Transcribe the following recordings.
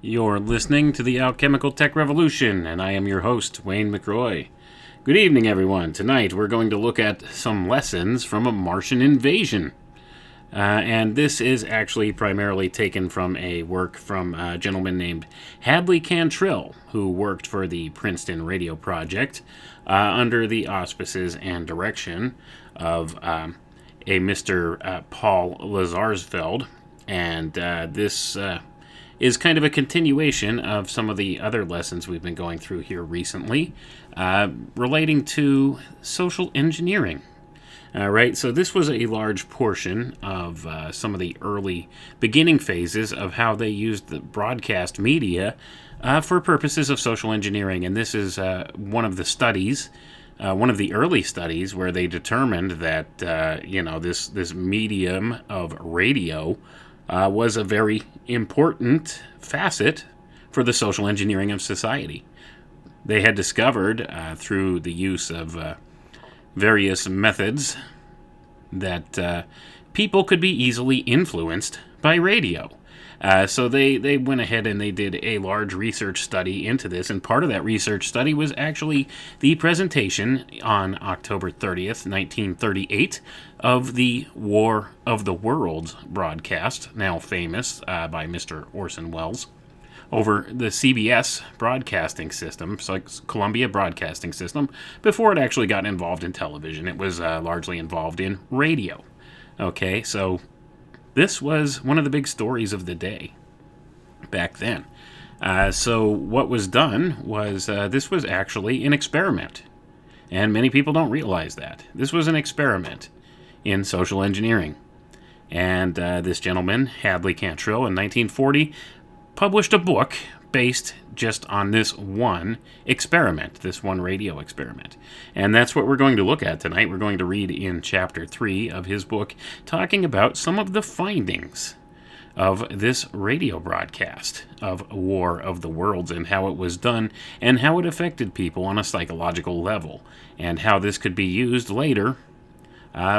You're listening to the Alchemical Tech Revolution, and I am your host, Wayne McRoy. Good evening, everyone. Tonight we're going to look at some lessons from a Martian invasion. And this is actually primarily taken from a work from a gentleman named Hadley Cantril, who worked for the Princeton radio project under the auspices and direction of a Mr. Paul Lazarsfeld. And this is kind of a continuation of some of the other lessons we've been going through here recently relating to social engineering. All right, so this was a large portion of some of the early beginning phases of how they used the broadcast media for purposes of social engineering. And this is one of the studies, one of the early studies where they determined that, this medium of radio was a very important facet for the social engineering of society. They had discovered through the use of various methods that people could be easily influenced by radio. So they went ahead and they did a large research study into this, and part of that research study was actually the presentation on October 30th, 1938, of the War of the Worlds broadcast, now famous by Mr. Orson Welles, over the CBS broadcasting system, so Columbia Broadcasting System. Before it actually got involved in television, it was largely involved in radio. Okay, so this was one of the big stories of the day back then. So what was done was this was actually an experiment, and many people don't realize that. This was an experiment in social engineering. And this gentleman, Hadley Cantril, in 1940, published a book based just on this one experiment, this one radio experiment. And that's what we're going to look at tonight. We're going to read in Chapter 3 of his book, talking about some of the findings of this radio broadcast of War of the Worlds and how it was done and how it affected people on a psychological level, and how this could be used later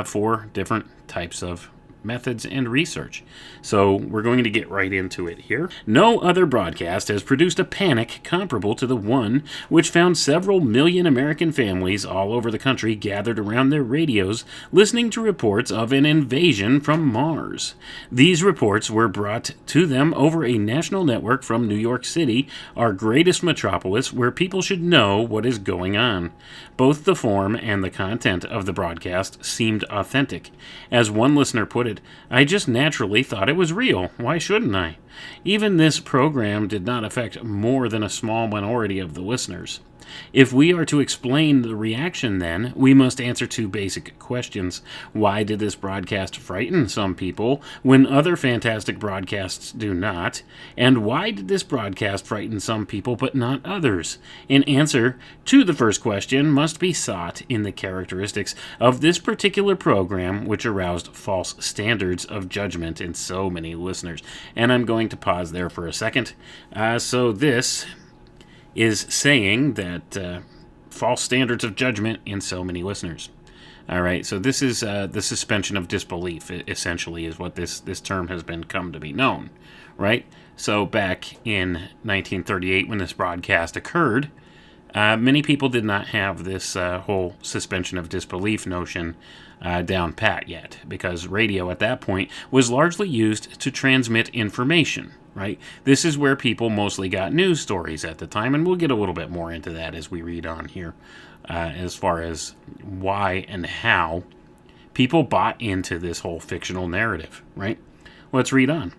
for different types of methods and research. So we're going to get right into it here. No other broadcast has produced a panic comparable to the one which found several million American families all over the country gathered around their radios listening to reports of an invasion from Mars. These reports were brought to them over a national network from New York City, our greatest metropolis, where people should know what is going on. Both the form and the content of the broadcast seemed authentic. As one listener put it, "I just naturally thought it was real. Why shouldn't I?" Even this program did not affect more than a small minority of the listeners. If we are to explain the reaction, then, we must answer two basic questions. Why did this broadcast frighten some people when other fantastic broadcasts do not? And why did this broadcast frighten some people but not others? An answer to the first question must be sought in the characteristics of this particular program, which aroused false standards of judgment in so many listeners. And I'm going to pause there for a second. So this is saying that false standards of judgment in so many listeners. All right, so this is the suspension of disbelief, essentially, is what this term has been come to be known, right? So back in 1938, when this broadcast occurred, many people did not have this whole suspension of disbelief notion down pat yet, because radio at that point was largely used to transmit information. Right? This is where people mostly got news stories at the time, and we'll get a little bit more into that as we read on here, as far as why and how people bought into this whole fictional narrative, right? Let's read on.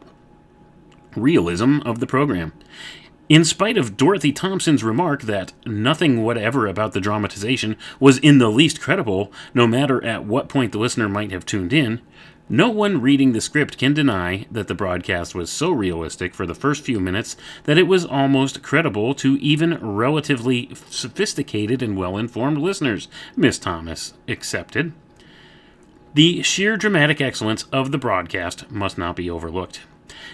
Realism of the program. In spite of Dorothy Thompson's remark that nothing whatever about the dramatization was in the least credible, no matter at what point the listener might have tuned in, no one reading the script can deny that the broadcast was so realistic for the first few minutes that it was almost credible to even relatively sophisticated and well-informed listeners, Miss Thomas accepted. The sheer dramatic excellence of the broadcast must not be overlooked.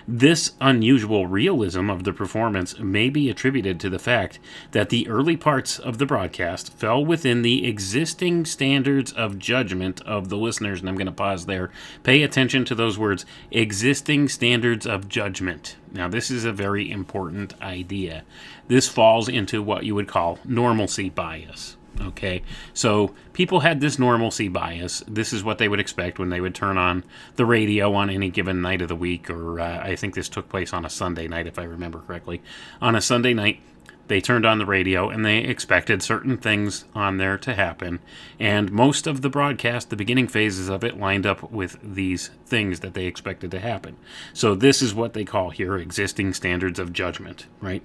This unusual realism of the performance may be attributed to the fact that the early parts of the broadcast fell within the existing standards of judgment of the listeners. And I'm going to pause there. Pay attention to those words, existing standards of judgment. Now, this is a very important idea. This falls into what you would call normalcy bias. Okay, so people had this normalcy bias. This is what they would expect when they would turn on the radio on any given night of the week, or I think this took place on a Sunday night, if I remember correctly. On a Sunday night, they turned on the radio and they expected certain things on there to happen. And most of the broadcast, the beginning phases of it, lined up with these things that they expected to happen. So this is what they call here existing standards of judgment, right?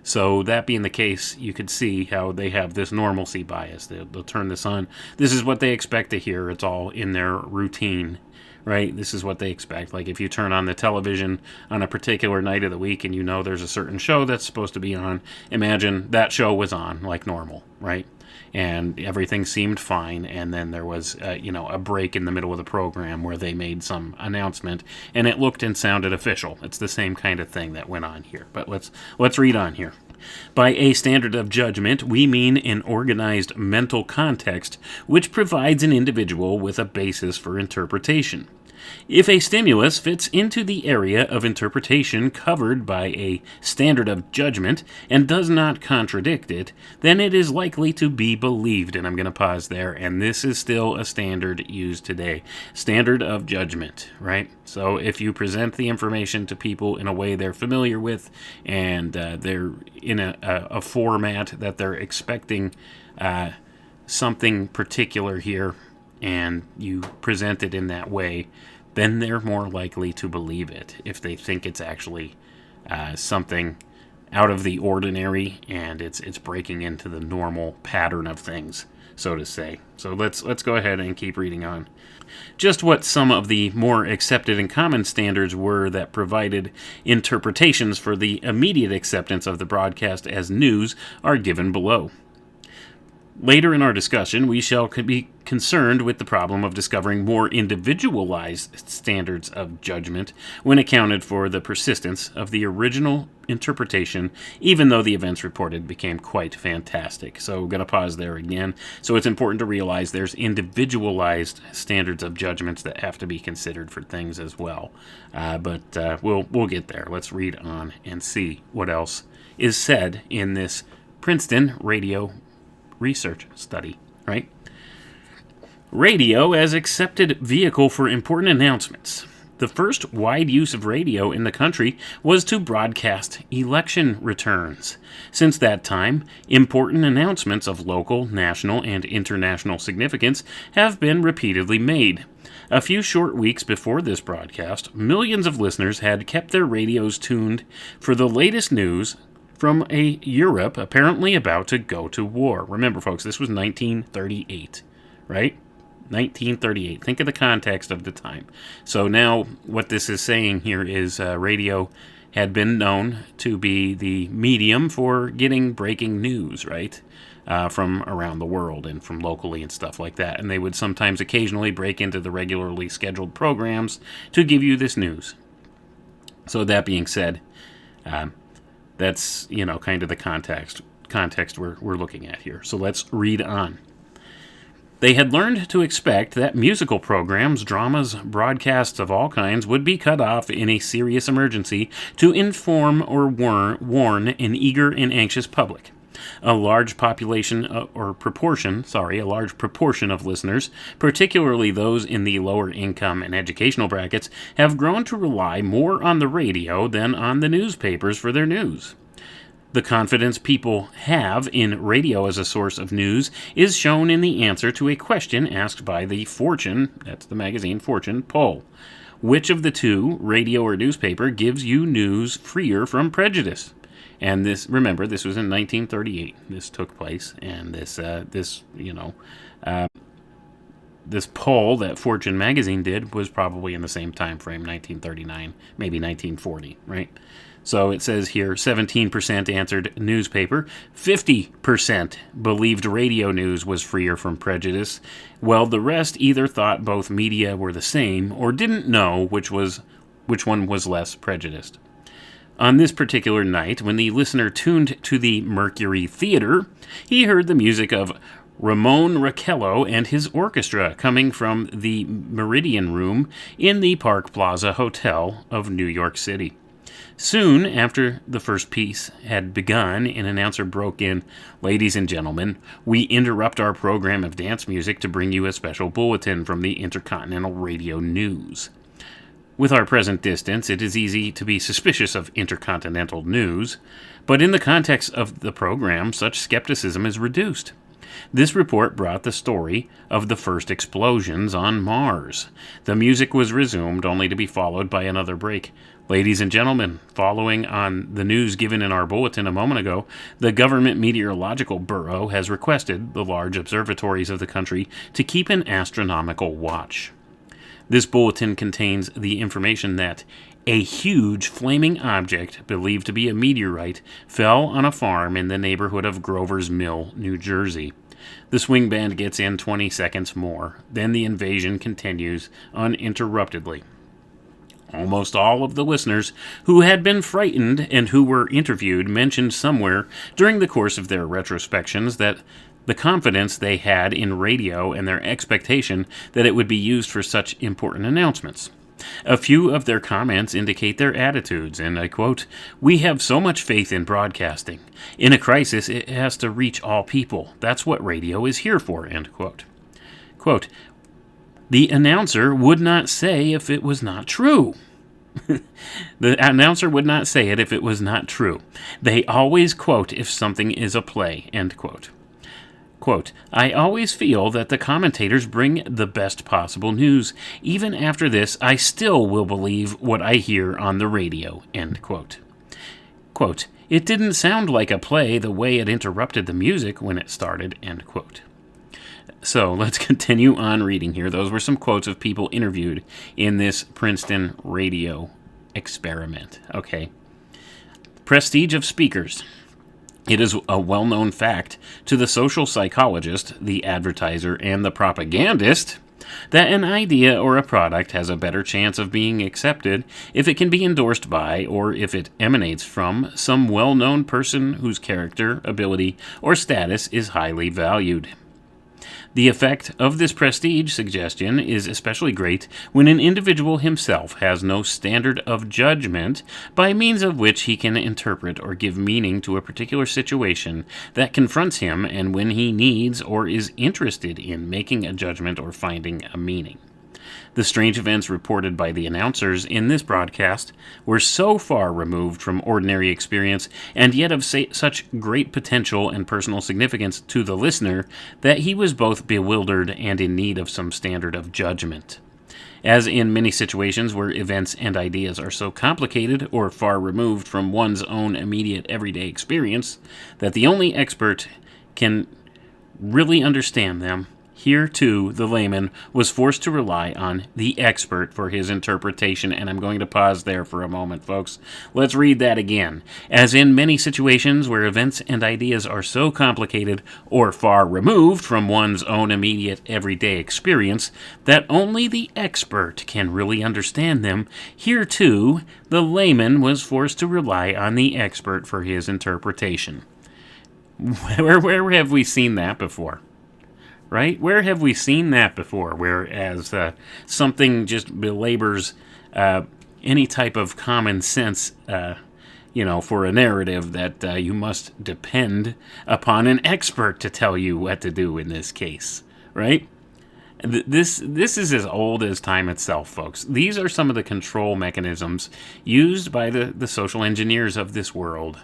So that being the case, you could see how they have this normalcy bias. They'll turn this on. This is what they expect to hear. It's all in their routine. Right? This is what they expect. Like if you turn on the television on a particular night of the week and you know there's a certain show that's supposed to be on, imagine that show was on like normal, right? And everything seemed fine, and then there was, a break in the middle of the program where they made some announcement, and it looked and sounded official. It's the same kind of thing that went on here. But let's read on here. By a standard of judgment, we mean an organized mental context which provides an individual with a basis for interpretation. If a stimulus fits into the area of interpretation covered by a standard of judgment and does not contradict it, then it is likely to be believed. And I'm going to pause there, and this is still a standard used today. Standard of judgment, right? So if you present the information to people in a way they're familiar with, and they're in a format that they're expecting something particular here, and you present it in that way, then they're more likely to believe it if they think it's actually something out of the ordinary and it's breaking into the normal pattern of things, so to say. So let's go ahead and keep reading on. Just what some of the more accepted and common standards were that provided interpretations for the immediate acceptance of the broadcast as news are given below. Later in our discussion, we shall be concerned with the problem of discovering more individualized standards of judgment when accounted for the persistence of the original interpretation, even though the events reported became quite fantastic. So we're going to pause there again. So it's important to realize there's individualized standards of judgments that have to be considered for things as well. But we'll get there. Let's read on and see what else is said in this Princeton radio research study, right? Radio as accepted vehicle for important announcements. The first wide use of radio in the country was to broadcast election returns. Since that time, important announcements of local, national, and international significance have been repeatedly made. A few short weeks before this broadcast, millions of listeners had kept their radios tuned for the latest news from a Europe apparently about to go to war. Remember, folks, this was 1938, right? 1938. Think of the context of the time. So now what this is saying here is radio had been known to be the medium for getting breaking news, right? From around the world and from locally and stuff like that. And they would sometimes occasionally break into the regularly scheduled programs to give you this news. So that being said, that's, kind of the context we're looking at here. So let's read on. They had learned to expect that musical programs, dramas, broadcasts of all kinds would be cut off in a serious emergency to inform or warn an eager and anxious public. A large proportion of listeners, particularly those in the lower income and educational brackets, have grown to rely more on the radio than on the newspapers for their news. The confidence people have in radio as a source of news is shown in the answer to a question asked by the Fortune, that's the magazine Fortune, poll. Which of the two, radio or newspaper, gives you news freer from prejudice? And this, remember, this was in 1938. This took place, and this poll that Fortune magazine did was probably in the same time frame, 1939, maybe 1940, right? So it says here, 17% answered newspaper, 50% believed radio news was freer from prejudice, while the rest either thought both media were the same or didn't know which was which one was less prejudiced. On this particular night, when the listener tuned to the Mercury Theater, he heard the music of Ramon Raquello and his orchestra coming from the Meridian Room in the Park Plaza Hotel of New York City. Soon after the first piece had begun, an announcer broke in, "Ladies and gentlemen, we interrupt our program of dance music to bring you a special bulletin from the Intercontinental Radio News." With our present distance, it is easy to be suspicious of intercontinental news, but in the context of the program, such skepticism is reduced. This report brought the story of the first explosions on Mars. The music was resumed, only to be followed by another break. "Ladies and gentlemen, following on the news given in our bulletin a moment ago, the Government Meteorological Bureau has requested the large observatories of the country to keep an astronomical watch. This bulletin contains the information that a huge flaming object, believed to be a meteorite, fell on a farm in the neighborhood of Grover's Mill, New Jersey. The swing band gets in 20 seconds more. Then the invasion continues uninterruptedly." Almost all of the listeners who had been frightened and who were interviewed mentioned somewhere during the course of their retrospections that the confidence they had in radio and their expectation that it would be used for such important announcements. A few of their comments indicate their attitudes, and I quote, "We have so much faith in broadcasting. In a crisis, it has to reach all people. That's what radio is here for," end quote. Quote, "The announcer would not say if it was not true." The announcer would not say it if it was not true. "They always quote if something is a play," end quote. Quote, "I always feel that the commentators bring the best possible news. Even after this, I still will believe what I hear on the radio," end quote. Quote, "It didn't sound like a play the way it interrupted the music when it started," end quote. So let's continue on reading here. Those were some quotes of people interviewed in this Princeton radio experiment. Okay. Prestige of speakers. It is a well-known fact to the social psychologist, the advertiser, and the propagandist that an idea or a product has a better chance of being accepted if it can be endorsed by or if it emanates from some well-known person whose character, ability, or status is highly valued. The effect of this prestige suggestion is especially great when an individual himself has no standard of judgment by means of which he can interpret or give meaning to a particular situation that confronts him, and when he needs or is interested in making a judgment or finding a meaning. The strange events reported by the announcers in this broadcast were so far removed from ordinary experience and yet of such great potential and personal significance to the listener that he was both bewildered and in need of some standard of judgment. As in many situations where events and ideas are so complicated or far removed from one's own immediate everyday experience that the only expert can really understand them, here, too, the layman was forced to rely on the expert for his interpretation, and I'm going to pause there for a moment, folks. Let's read that again. As in many situations where events and ideas are so complicated or far removed from one's own immediate everyday experience that only the expert can really understand them, here, too, the layman was forced to rely on the expert for his interpretation. Where have we seen that before? Right? Where have we seen that before? Whereas something just belabors any type of common sense, for a narrative that you must depend upon an expert to tell you what to do in this case, right? This is as old as time itself, folks. These are some of the control mechanisms used by the social engineers of this world,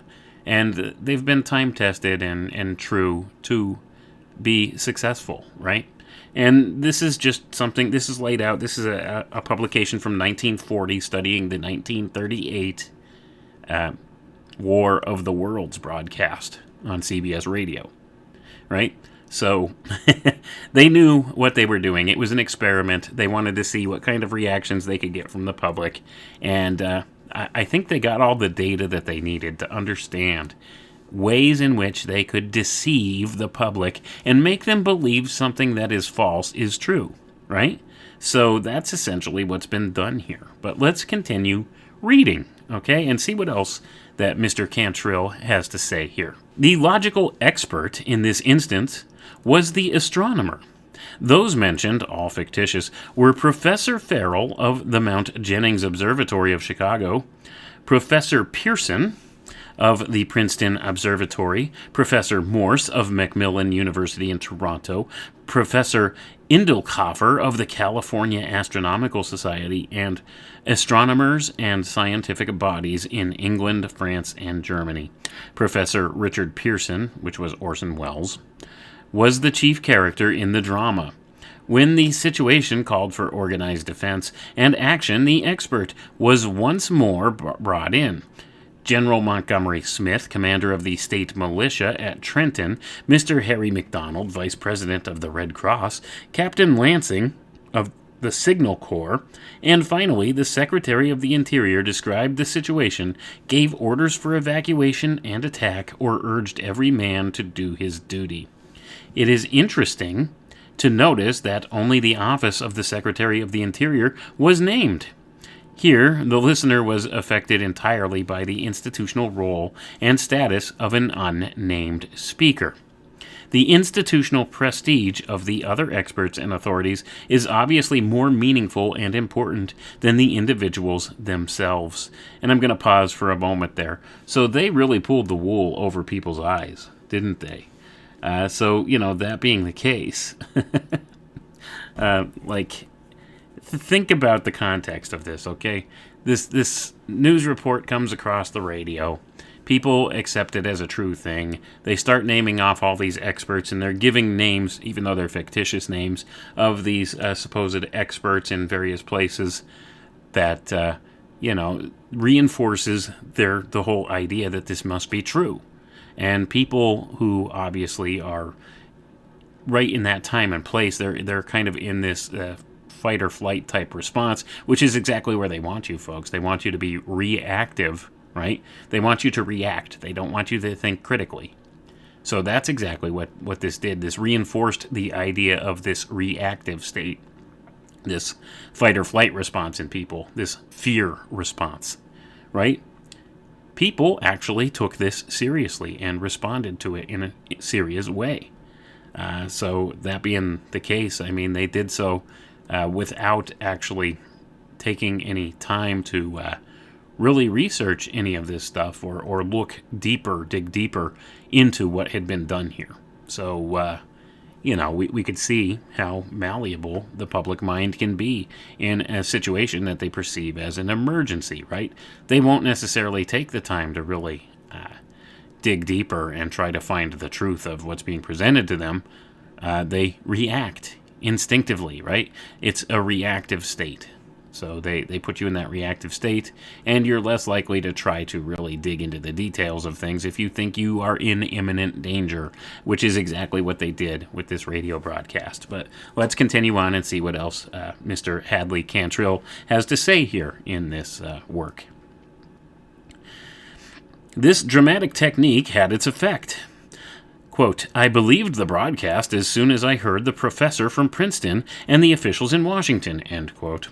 and they've been time-tested and true to be successful, right? And this is just something, this is laid out, this is a publication from 1940 studying the 1938 War of the Worlds broadcast on CBS radio, right? So they knew what they were doing. It was an experiment. They wanted to see what kind of reactions they could get from the public, and I think they got all the data that they needed to understand ways in which they could deceive the public and make them believe something that is false is true, right? So that's essentially what's been done here. But let's continue reading, okay, and see what else that Mr. Cantril has to say here. The logical expert in this instance was the astronomer. Those mentioned, all fictitious, were Professor Farrell of the Mount Jennings Observatory of Chicago, Professor Pearson of the Princeton Observatory, Professor Morse of Macmillan University in Toronto, Professor Indelhofer of the California Astronomical Society, and astronomers and scientific bodies in England, France, and Germany. Professor Richard Pearson, which was Orson Welles, was the chief character in the drama. When the situation called for organized defense and action, the expert was once more brought in. General Montgomery Smith, commander of the state militia at Trenton, Mr. Harry MacDonald, vice president of the Red Cross, Captain Lansing of the Signal Corps, and finally the Secretary of the Interior described the situation, gave orders for evacuation and attack, or urged every man to do his duty. It is interesting to notice that only the office of the Secretary of the Interior was named. Here, the listener was affected entirely by the institutional role and status of an unnamed speaker. The institutional prestige of the other experts and authorities is obviously more meaningful and important than the individuals themselves. And I'm going to pause for a moment there. So they really pulled the wool over people's eyes, didn't they? That being the case, think about the context of this, okay? This news report comes across the radio. People accept it as a true thing. They start naming off all these experts, and they're giving names, even though they're fictitious names, of these supposed experts in various places that, reinforces the whole idea that this must be true. And people who obviously are right in that time and place, they're kind of in this fight or flight type response, which is exactly where they want you, folks. They want you to be reactive, right? They want you to react. They don't want you to think critically. So that's exactly what this did. This reinforced the idea of this reactive state, this fight or flight response in people, this fear response, right? People actually took this seriously and responded to it in a serious way. So that being the case, I mean, they did so without actually taking any time to really research any of this stuff or dig deeper into what had been done here. So, we could see how malleable the public mind can be in a situation that they perceive as an emergency, right? They won't necessarily take the time to really dig deeper and try to find the truth of what's being presented to them. They react instinctively, right? It's a reactive state. So they put you in that reactive state, and you're less likely to try to really dig into the details of things if you think you are in imminent danger, which is exactly what they did with this radio broadcast. But let's continue on and see what else Mr. Hadley Cantril has to say here in this work. This dramatic technique had its effect. Quote, I believed the broadcast as soon as I heard the professor from Princeton and the officials in Washington, end quote.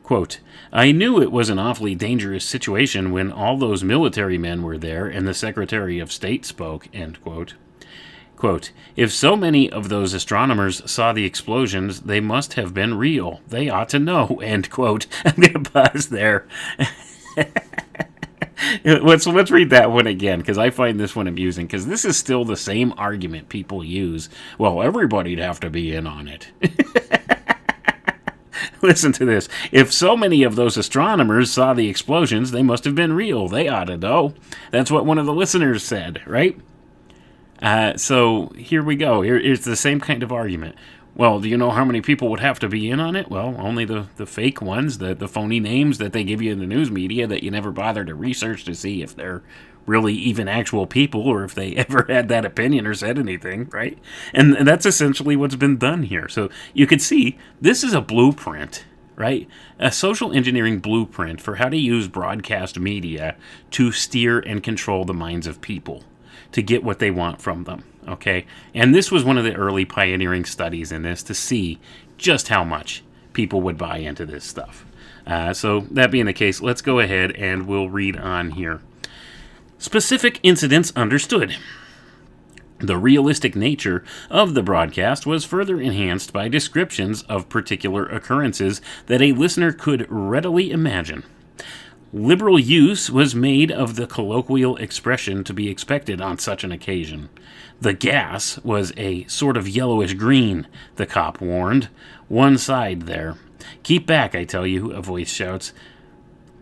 Quote, I knew it was an awfully dangerous situation when all those military men were there and the Secretary of State spoke, end quote. Quote, if so many of those astronomers saw the explosions, they must have been real. They ought to know, end quote. I'm going to pause there. Let's read that one again, because I find this one amusing, because this is still the same argument people use. Well, everybody'd have to be in on it. Listen to this. If so many of those astronomers saw the explosions, they must have been real. They ought to know. That's what one of the listeners said, right? So here we go. Here's the same kind of argument. Well, do you know how many people would have to be in on it? Well, only the fake ones, the phony names that they give you in the news media that you never bother to research to see if they're really even actual people or if they ever had that opinion or said anything, right? And that's essentially what's been done here. So you could see this is a blueprint, right? A social engineering blueprint for how to use broadcast media to steer and control the minds of people to get what they want from them, okay? And this was one of the early pioneering studies in this to see just how much people would buy into this stuff. So that being the case, let's go ahead and we'll read on here. Specific incidents understood. The realistic nature of the broadcast was further enhanced by descriptions of particular occurrences that a listener could readily imagine. Liberal use was made of the colloquial expression to be expected on such an occasion. The gas was a sort of yellowish green, the cop warned. One side there. Keep back, I tell you, a voice shouts.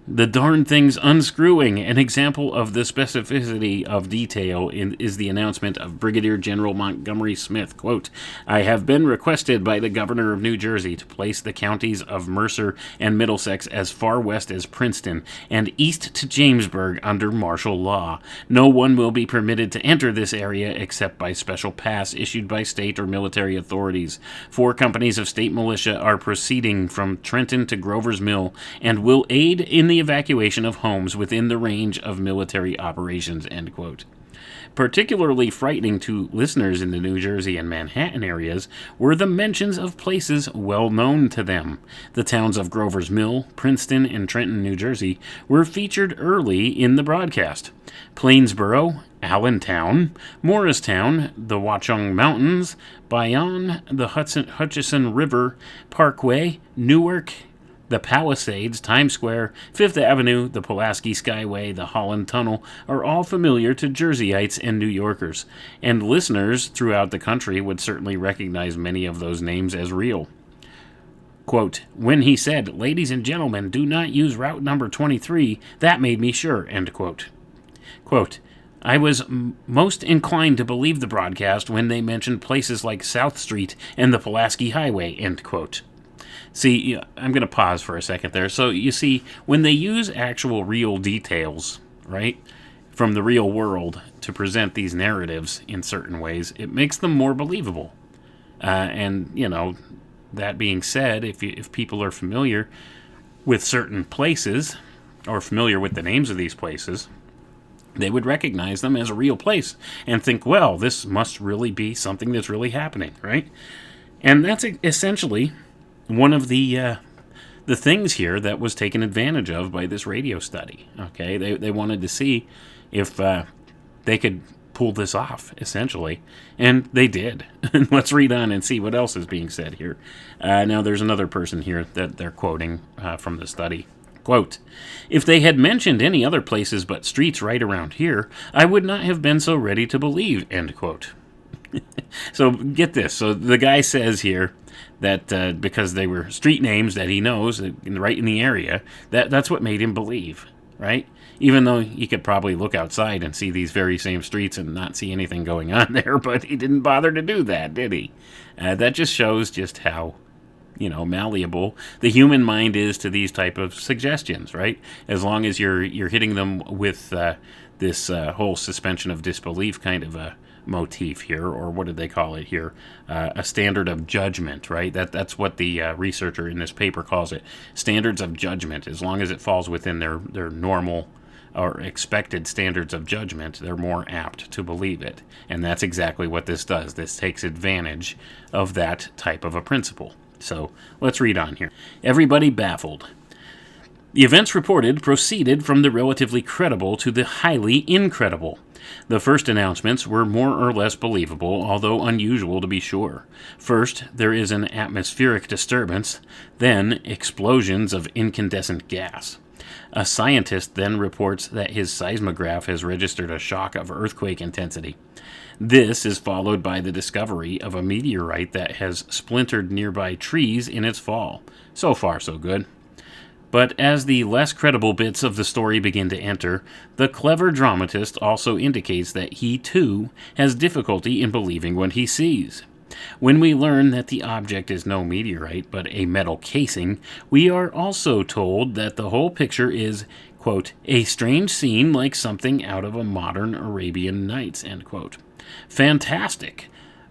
The darn thing's unscrewing. An example of the specificity of detail is the announcement of Brigadier General Montgomery Smith. Quote, I have been requested by the governor of New Jersey to place the counties of Mercer and Middlesex as far west as Princeton and east to Jamesburg under martial law. No one will be permitted to enter this area except by special pass issued by state or military authorities. 4 companies of state militia are proceeding from Trenton to Grover's Mill and will aid in the evacuation of homes within the range of military operations, end quote. Particularly frightening to listeners in the New Jersey and Manhattan areas were the mentions of places well known to them. The towns of Grover's Mill, Princeton, and Trenton, New Jersey were featured early in the broadcast. Plainsboro, Allentown, Morristown, the Watchung Mountains, Bayonne, the Hutchison River Parkway, Newark, the Palisades, Times Square, Fifth Avenue, the Pulaski Skyway, the Holland Tunnel are all familiar to Jerseyites and New Yorkers, and listeners throughout the country would certainly recognize many of those names as real. Quote, when he said, ladies and gentlemen, do not use route number 23, that made me sure, end quote. Quote, I was most inclined to believe the broadcast when they mentioned places like South Street and the Pulaski Highway, end quote. See, I'm going to pause for a second there. So you see, when they use actual real details, right, from the real world to present these narratives in certain ways, it makes them more believable. And, you know, that being said, if people are familiar with certain places or familiar with the names of these places, they would recognize them as a real place and think, well, this must really be something that's really happening, right? And that's essentially one of the things here that was taken advantage of by this radio study. Okay, they wanted to see if they could pull this off, essentially, and they did. Let's read on and see what else is being said here. Now, there's another person here that they're quoting from the study. Quote, if they had mentioned any other places but streets right around here, I would not have been so ready to believe, end quote. So get this. So the guy says here that because they were street names that he knows right in the area, that's what made him believe, right? Even though he could probably look outside and see these very same streets and not see anything going on there, but he didn't bother to do that, did he? That just shows just how, you know, malleable the human mind is to these type of suggestions, right? As long as you're hitting them with this whole suspension of disbelief kind of a motif here, or what did they call it here? A standard of judgment, right? That's what the researcher in this paper calls it. Standards of judgment. As long as it falls within their normal or expected standards of judgment, they're more apt to believe it. And that's exactly what this does. This takes advantage of that type of a principle. So let's read on here. Everybody baffled. The events reported proceeded from the relatively credible to the highly incredible. The first announcements were more or less believable, although unusual to be sure. First, there is an atmospheric disturbance, then explosions of incandescent gas. A scientist then reports that his seismograph has registered a shock of earthquake intensity. This is followed by the discovery of a meteorite that has splintered nearby trees in its fall. So far, so good. But as the less credible bits of the story begin to enter, the clever dramatist also indicates that he, too, has difficulty in believing what he sees. When we learn that the object is no meteorite, but a metal casing, we are also told that the whole picture is, quote, a strange scene like something out of a modern Arabian Nights, end quote. Fantastic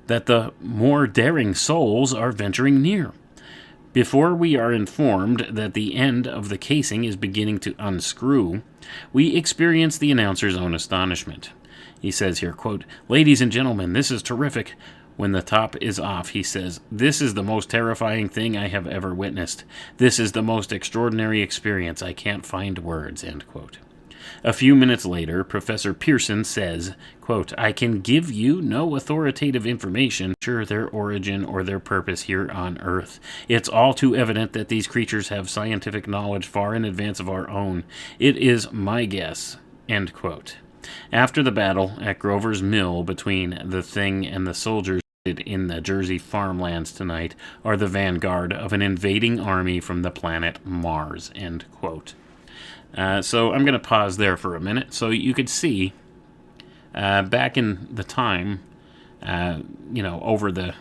that the more daring souls are venturing near. Before we are informed that the end of the casing is beginning to unscrew, we experience the announcer's own astonishment. He says here, quote, ladies and gentlemen, this is terrific. When the top is off, he says, "This is the most terrifying thing I have ever witnessed. This is the most extraordinary experience. I can't find words," end quote. A few minutes later, Professor Pearson says, quote, "I can give you no authoritative information sure their origin or their purpose here on Earth. It's all too evident that these creatures have scientific knowledge far in advance of our own. It is my guess," end quote. After the battle at Grover's Mill between the Thing and the soldiers in the Jersey farmlands tonight are the vanguard of an invading army from the planet Mars, end quote. So I'm going to pause there for a minute so you could see back in the time, over the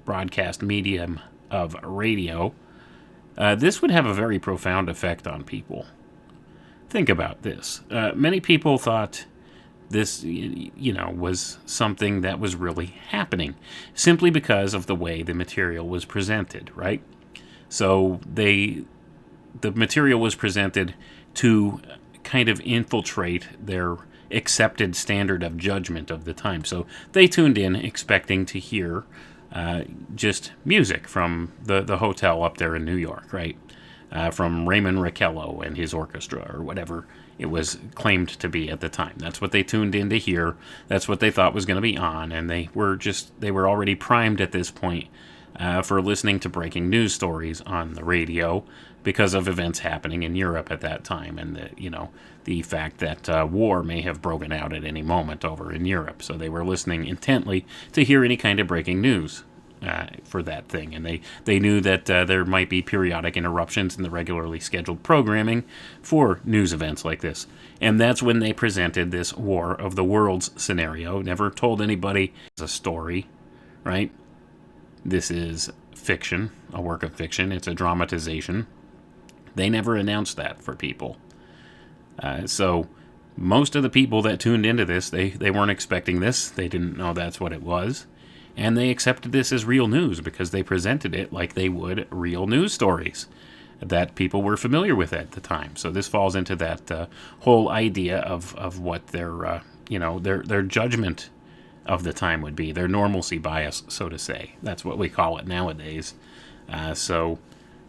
broadcast medium of radio, this would have a very profound effect on people. Think about this. Many people thought this, was something that was really happening simply because of the way the material was presented, right? So the material was presented to kind of infiltrate their accepted standard of judgment of the time. So they tuned in expecting to hear just music from the hotel up there in New York, right? From Raymond Raquello and his orchestra, or whatever it was claimed to be at the time. That's what they tuned in to hear. That's what they thought was going to be on, and they were already primed at this point for listening to breaking news stories on the radio because of events happening in Europe at that time, and the fact that war may have broken out at any moment over in Europe. So they were listening intently to hear any kind of breaking news for that thing, and they knew that there might be periodic interruptions in the regularly scheduled programming for news events like this. And that's when they presented this War of the Worlds scenario. Never told anybody it's a story, right? This is fiction, a work of fiction. It's a dramatization. They never announced that for people. So most of the people that tuned into this, they weren't expecting this. They didn't know that's what it was. And they accepted this as real news because they presented it like they would real news stories that people were familiar with at the time. So this falls into that whole idea of what their judgment of the time would be, their normalcy bias, so to say. That's what we call it nowadays. So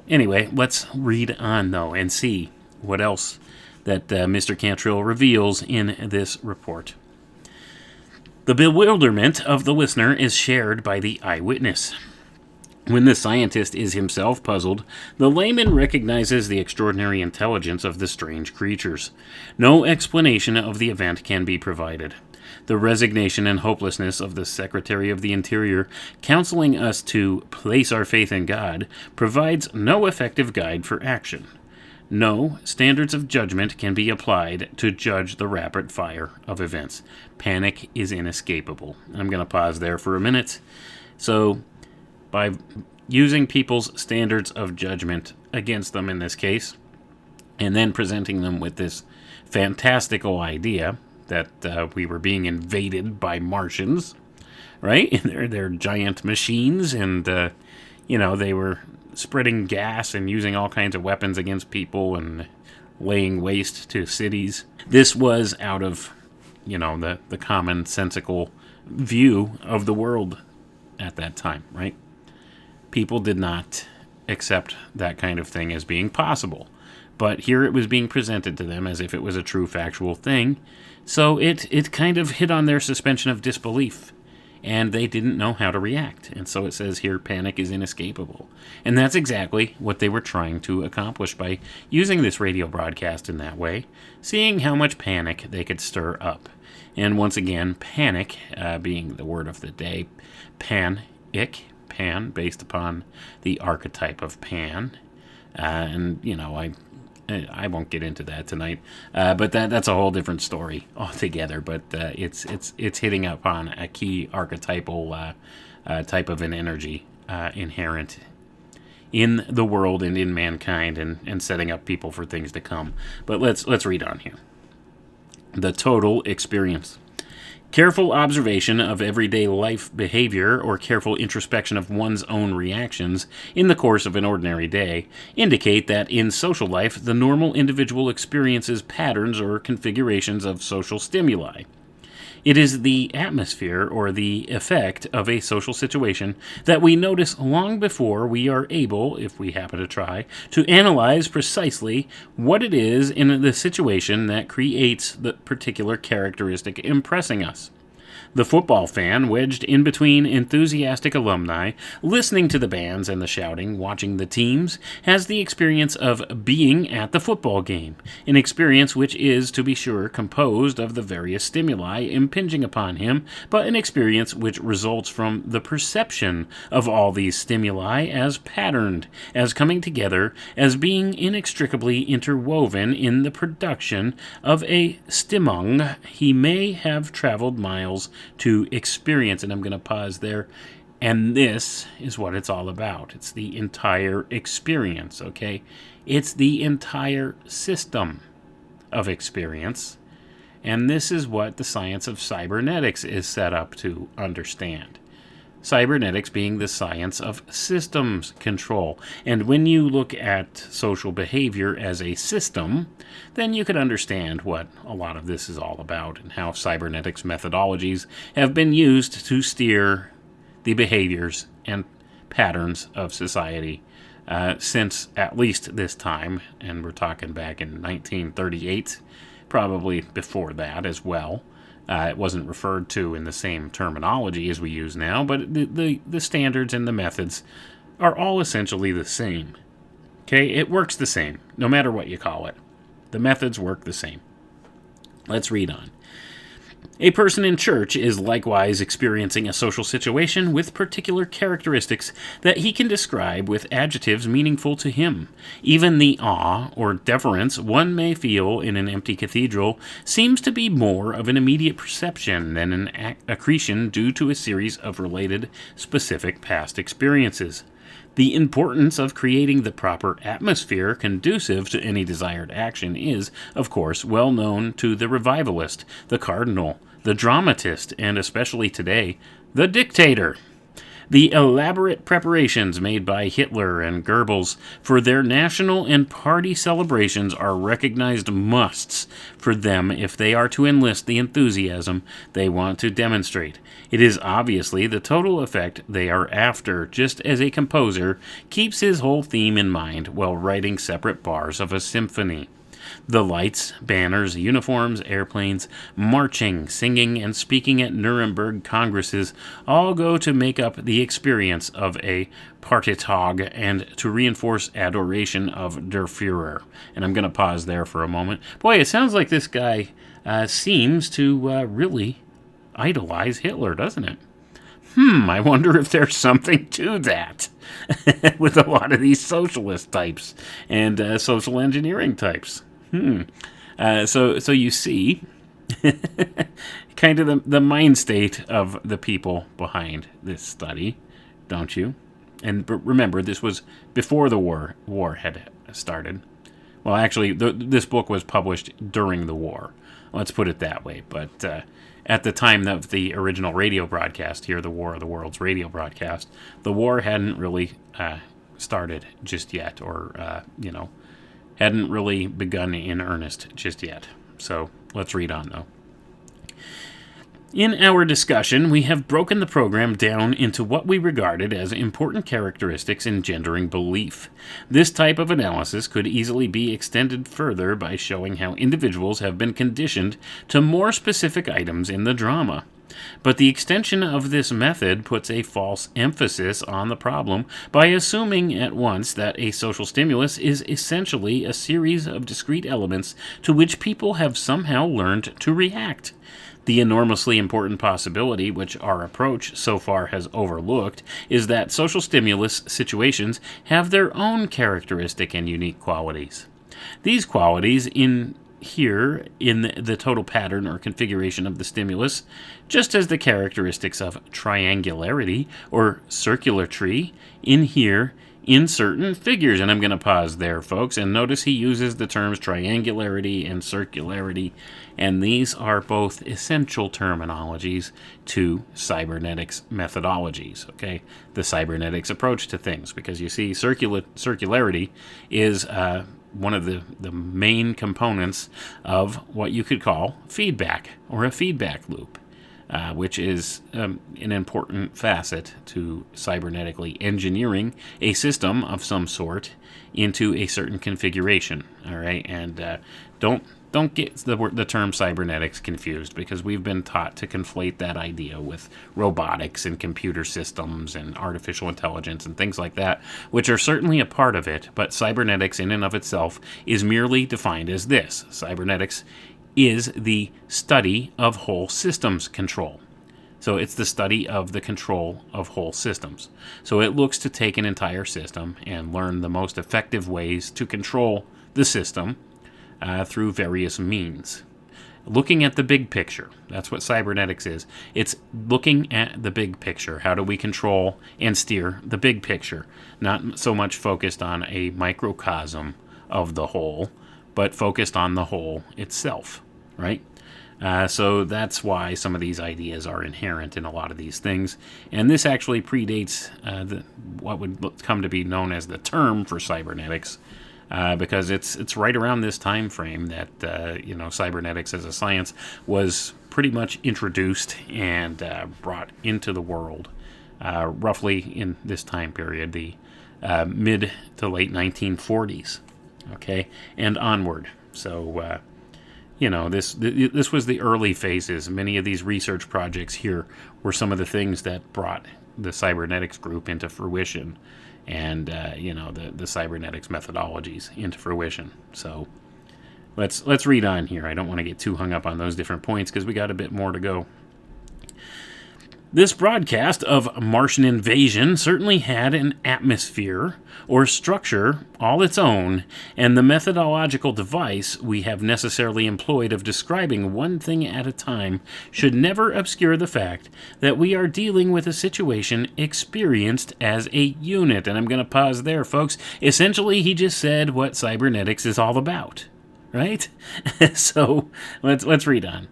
anyway, let's read on, though, and see what else that Mr. Cantril reveals in this report. The bewilderment of the listener is shared by the eyewitness. When the scientist is himself puzzled, the layman recognizes the extraordinary intelligence of the strange creatures. No explanation of the event can be provided. The resignation and hopelessness of the Secretary of the Interior, counseling us to place our faith in God, provides no effective guide for action. No standards of judgment can be applied to judge the rapid fire of events. Panic is inescapable. I'm going to pause there for a minute. So, by using people's standards of judgment against them in this case, and then presenting them with this fantastical idea that we were being invaded by Martians, right? They're giant machines, and they were spreading gas and using all kinds of weapons against people and laying waste to cities. This was out of, the commonsensical view of the world at that time, right? People did not accept that kind of thing as being possible. But here it was being presented to them as if it was a true factual thing. So it kind of hit on their suspension of disbelief. And they didn't know how to react. And so it says here, panic is inescapable. And that's exactly what they were trying to accomplish by using this radio broadcast in that way, seeing how much panic they could stir up. And once again, panic being the word of the day, pan, based upon the archetype of Pan. I won't get into that tonight, but that's a whole different story altogether. But it's hitting upon a key archetypal type of an energy inherent in the world and in mankind, and setting up people for things to come. But let's read on here. The total experience. Careful observation of everyday life behavior or careful introspection of one's own reactions in the course of an ordinary day indicate that in social life the normal individual experiences patterns or configurations of social stimuli. It is the atmosphere or the effect of a social situation that we notice long before we are able, if we happen to try, to analyze precisely what it is in the situation that creates the particular characteristic impressing us. The football fan, wedged in between enthusiastic alumni, listening to the bands and the shouting, watching the teams, has the experience of being at the football game, an experience which is, to be sure, composed of the various stimuli impinging upon him, but an experience which results from the perception of all these stimuli as patterned, as coming together, as being inextricably interwoven in the production of a stimmung he may have traveled miles to experience. And I'm going to pause there. And this is what it's all about. It's the entire experience, okay? It's the entire system of experience. And this is what the science of cybernetics is set up to understand. Cybernetics being the science of systems control. And when you look at social behavior as a system, then you can understand what a lot of this is all about and how cybernetics methodologies have been used to steer the behaviors and patterns of society since at least this time, and we're talking back in 1938, probably before that as well. It wasn't referred to in the same terminology as we use now, but the standards and the methods are all essentially the same. Okay, it works the same, no matter what you call it. The methods work the same. Let's read on. A person in church is likewise experiencing a social situation with particular characteristics that he can describe with adjectives meaningful to him. Even the awe or deference one may feel in an empty cathedral seems to be more of an immediate perception than an accretion due to a series of related, specific past experiences. The importance of creating the proper atmosphere conducive to any desired action is, of course, well known to the revivalist, the cardinal, the dramatist, and especially today, the dictator. The elaborate preparations made by Hitler and Goebbels for their national and party celebrations are recognized musts for them if they are to enlist the enthusiasm they want to demonstrate. It is obviously the total effect they are after, just as a composer keeps his whole theme in mind while writing separate bars of a symphony. The lights, banners, uniforms, airplanes, marching, singing, and speaking at Nuremberg congresses all go to make up the experience of a Partitag and to reinforce adoration of Der Führer. And I'm going to pause there for a moment. Boy, it sounds like this guy seems to really idolize Hitler, doesn't it? I wonder if there's something to that with a lot of these socialist types and social engineering types. So you see kind of the mind state of the people behind this study, don't you? And remember, this was before the war had started. Well, actually, this book was published during the war. Let's put it that way. But at the time of the original radio broadcast here, the War of the Worlds radio broadcast, the war hadn't really started just yet, or, hadn't really begun in earnest just yet. So let's read on, though. In our discussion, we have broken the program down into what we regarded as important characteristics engendering belief. This type of analysis could easily be extended further by showing how individuals have been conditioned to more specific items in the drama. But the extension of this method puts a false emphasis on the problem by assuming at once that a social stimulus is essentially a series of discrete elements to which people have somehow learned to react. The enormously important possibility, which our approach so far has overlooked, is that social stimulus situations have their own characteristic and unique qualities. These qualities inhere in the total pattern or configuration of the stimulus, just as the characteristics of triangularity or circularity inhere in certain figures. And I'm going to pause there, folks, and notice he uses the terms triangularity and circularity, and these are both essential terminologies to cybernetics methodologies, okay? The cybernetics approach to things, because you see, circularity is one of the main components of what you could call feedback, or a feedback loop. which is an important facet to cybernetically engineering a system of some sort into a certain configuration. All right, and don't get the term cybernetics confused, because we've been taught to conflate that idea with robotics and computer systems and artificial intelligence and things like that, which are certainly a part of it, but cybernetics in and of itself is merely defined as this. Cybernetics is the study of whole systems control. So it's the study of the control of whole systems. So it looks to take an entire system and learn the most effective ways to control the system through various means. Looking at the big picture. That's what cybernetics is. It's looking at the big picture. How do we control and steer the big picture? Not so much focused on a microcosm of the whole, but focused on the whole itself, right? So that's why some of these ideas are inherent in a lot of these things. And this actually predates what would come to be known as the term for cybernetics, because it's right around this time frame that cybernetics as a science was pretty much introduced and brought into the world, roughly in this time period, the mid to late 1940s, okay, and onward. So this was the early phases. Many of these research projects here were some of the things that brought the cybernetics group into fruition, and the cybernetics methodologies into fruition. So let's read on here. I don't want to get too hung up on those different points because we got a bit more to go. This broadcast of Martian invasion certainly had an atmosphere or structure all its own, and the methodological device we have necessarily employed of describing one thing at a time should never obscure the fact that we are dealing with a situation experienced as a unit. And I'm going to pause there, folks. Essentially, he just said what cybernetics is all about, right? So let's read on.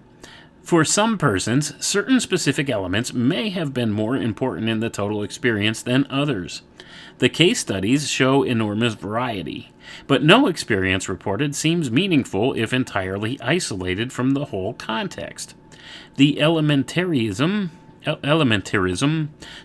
For some persons, certain specific elements may have been more important in the total experience than others. The case studies show enormous variety, but no experience reported seems meaningful if entirely isolated from the whole context. The elementarism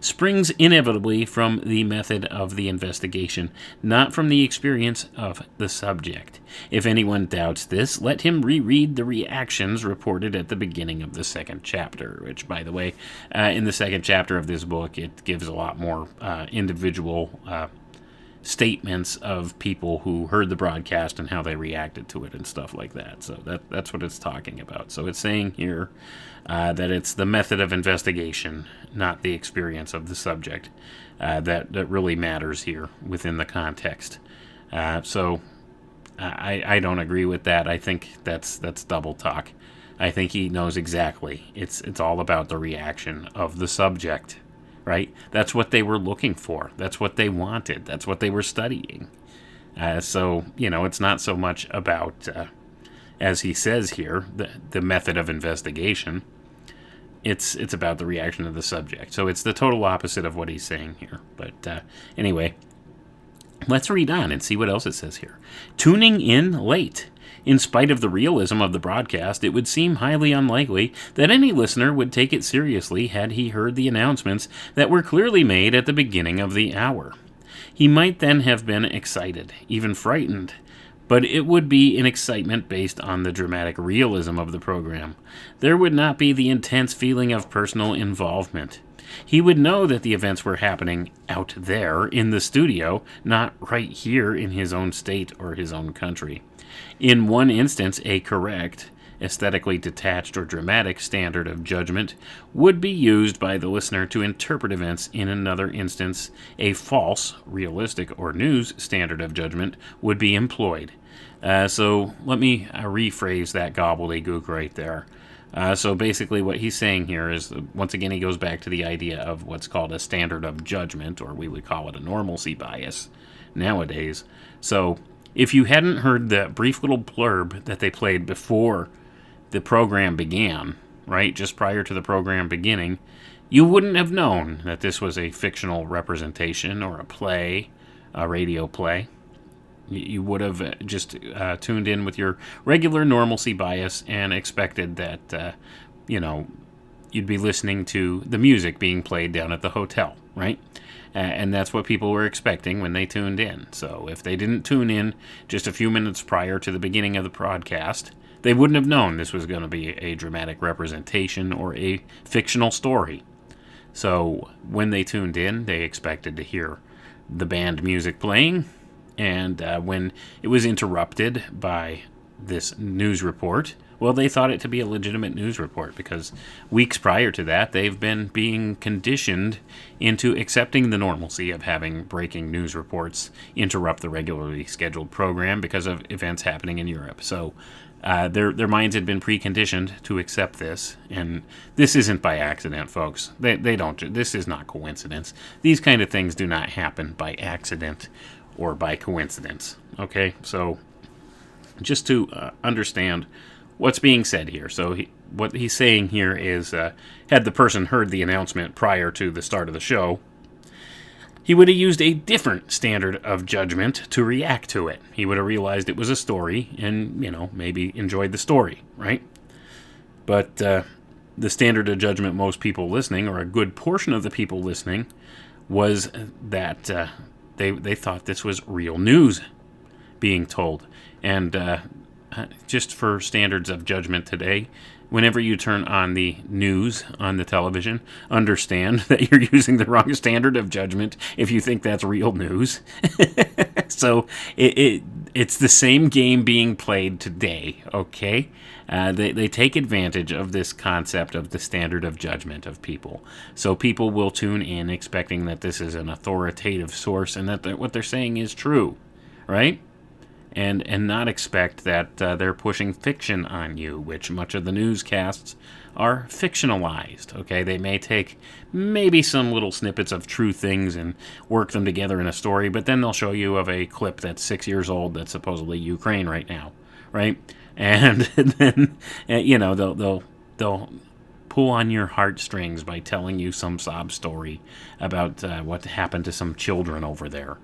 springs inevitably from the method of the investigation, not from the experience of the subject. If anyone doubts this, let him reread the reactions reported at the beginning of the second chapter, which, by the way, in the second chapter of this book, it gives a lot more individual statements of people who heard the broadcast and how they reacted to it and stuff like that. So that's what it's talking about. So it's saying here that it's the method of investigation, not the experience of the subject, that really matters here within the context. So I don't agree with that. I think that's double talk. I think he knows exactly. It's all about the reaction of the subject. Right? That's what they were looking for. That's what they wanted. That's what they were studying. So, it's not so much about, as he says here, the method of investigation. It's about the reaction of the subject. So it's the total opposite of what he's saying here. But anyway, let's read on and see what else it says here. Tuning in late. In spite of the realism of the broadcast, it would seem highly unlikely that any listener would take it seriously had he heard the announcements that were clearly made at the beginning of the hour. He might then have been excited, even frightened, but it would be an excitement based on the dramatic realism of the program. There would not be the intense feeling of personal involvement. He would know that the events were happening out there in the studio, not right here in his own state or his own country. In one instance, a correct, aesthetically detached or dramatic standard of judgment would be used by the listener to interpret events. In another instance, a false, realistic, or news standard of judgment would be employed. So let me rephrase that gobbledygook right there. So basically what he's saying here is, once again, he goes back to the idea of what's called a standard of judgment, or we would call it a normalcy bias nowadays. So if you hadn't heard the brief little blurb that they played before the program began, right, just prior to the program beginning, you wouldn't have known that this was a fictional representation or a play, a radio play. You would have just tuned in with your regular normalcy bias and expected that, you'd be listening to the music being played down at the hotel, right? And that's what people were expecting when they tuned in. So if they didn't tune in just a few minutes prior to the beginning of the broadcast, they wouldn't have known this was going to be a dramatic representation or a fictional story. So when they tuned in, they expected to hear the band music playing, and when it was interrupted by this news report, well, they thought it to be a legitimate news report because weeks prior to that, they've been being conditioned into accepting the normalcy of having breaking news reports interrupt the regularly scheduled program because of events happening in Europe. So their minds had been preconditioned to accept this, and this isn't by accident, folks. They don't. This is not coincidence. These kind of things do not happen by accident or by coincidence. Okay, so just to understand what's being said here. So what he's saying here is, had the person heard the announcement prior to the start of the show, he would have used a different standard of judgment to react to it. He would have realized it was a story and, maybe enjoyed the story, right? But the standard of judgment most people listening, or a good portion of the people listening, was that they thought this was real news being told. And just for standards of judgment today, whenever you turn on the news on the television, understand that you're using the wrong standard of judgment if you think that's real news. So it's the same game being played today, okay? They take advantage of this concept of the standard of judgment of people. So people will tune in expecting that this is an authoritative source and that what they're saying is true, right? And not expect that they're pushing fiction on you, which much of the newscasts are fictionalized, okay? They may take maybe some little snippets of true things and work them together in a story, but then they'll show you of a clip that's 6 years old that's supposedly Ukraine right now, right? And then, they'll pull on your heartstrings by telling you some sob story about what happened to some children over there.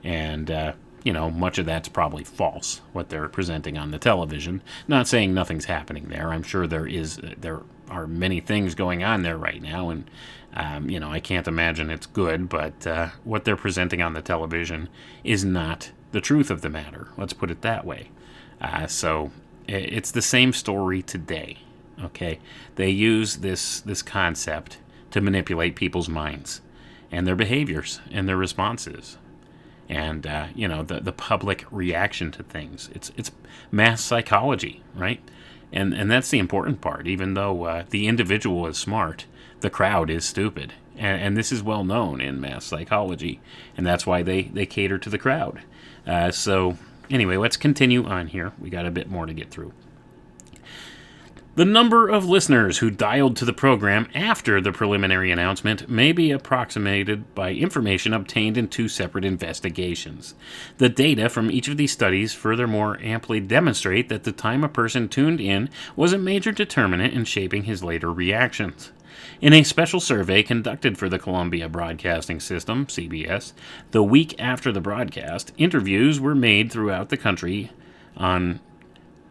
And, much of that's probably false, what they're presenting on the television. Not saying nothing's happening there. I'm sure there are many things going on there right now, and, I can't imagine it's good, but what they're presenting on the television is not the truth of the matter. Let's put it that way. So it's the same story today, okay? They use this concept to manipulate people's minds and their behaviors and their responses. And, the public reaction to things. It's mass psychology, right? And that's the important part. Even though the individual is smart, the crowd is stupid. And this is well known in mass psychology. And that's why they cater to the crowd. So, anyway, let's continue on here. We got a bit more to get through. The number of listeners who dialed to the program after the preliminary announcement may be approximated by information obtained in two separate investigations. The data from each of these studies furthermore amply demonstrate that the time a person tuned in was a major determinant in shaping his later reactions. In a special survey conducted for the Columbia Broadcasting System, CBS, the week after the broadcast, interviews were made throughout the country on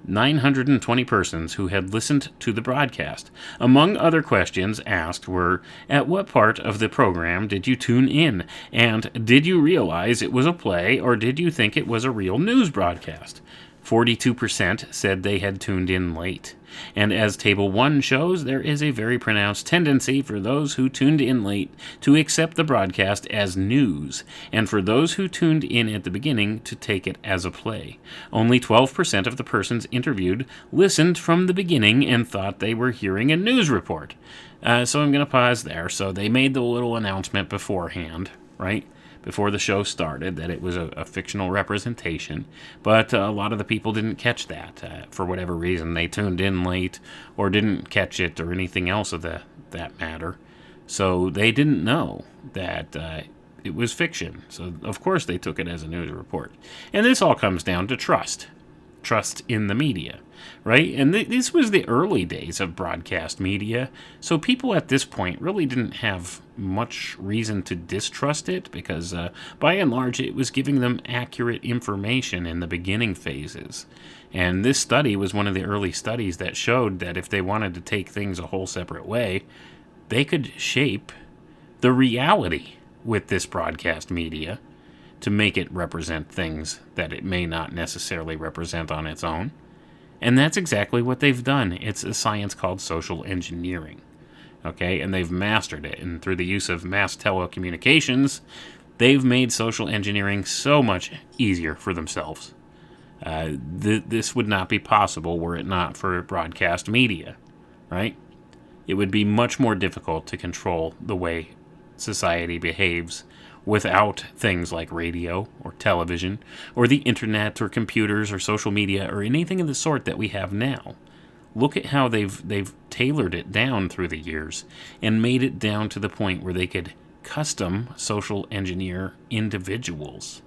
920 persons who had listened to the broadcast. Among other questions asked were, at what part of the program did you tune in? And did you realize it was a play, or did you think it was a real news broadcast? 42% said they had tuned in late. And as Table 1 shows, there is a very pronounced tendency for those who tuned in late to accept the broadcast as news, and for those who tuned in at the beginning to take it as a play. Only 12% of the persons interviewed listened from the beginning and thought they were hearing a news report. So I'm going to pause there. So they made the little announcement beforehand, right? Before the show started, that it was a fictional representation, but a lot of the people didn't catch that. For whatever reason, they tuned in late or didn't catch it or anything else of that matter. So they didn't know that it was fiction. So, of course, they took it as a news report. And this all comes down to trust. Trust in the media, right? And this was the early days of broadcast media, so people at this point really didn't have much reason to distrust it because, by and large, it was giving them accurate information in the beginning phases. And this study was one of the early studies that showed that if they wanted to take things a whole separate way, they could shape the reality with this broadcast media to make it represent things that it may not necessarily represent on its own. And that's exactly what they've done. It's a science called social engineering. Okay, and they've mastered it. And through the use of mass telecommunications, they've made social engineering so much easier for themselves. This would not be possible were it not for broadcast media, right? It would be much more difficult to control the way society behaves without things like radio or television or the internet or computers or social media or anything of the sort that we have now. Look at how they've tailored it down through the years and made it down to the point where they could custom social engineer individuals.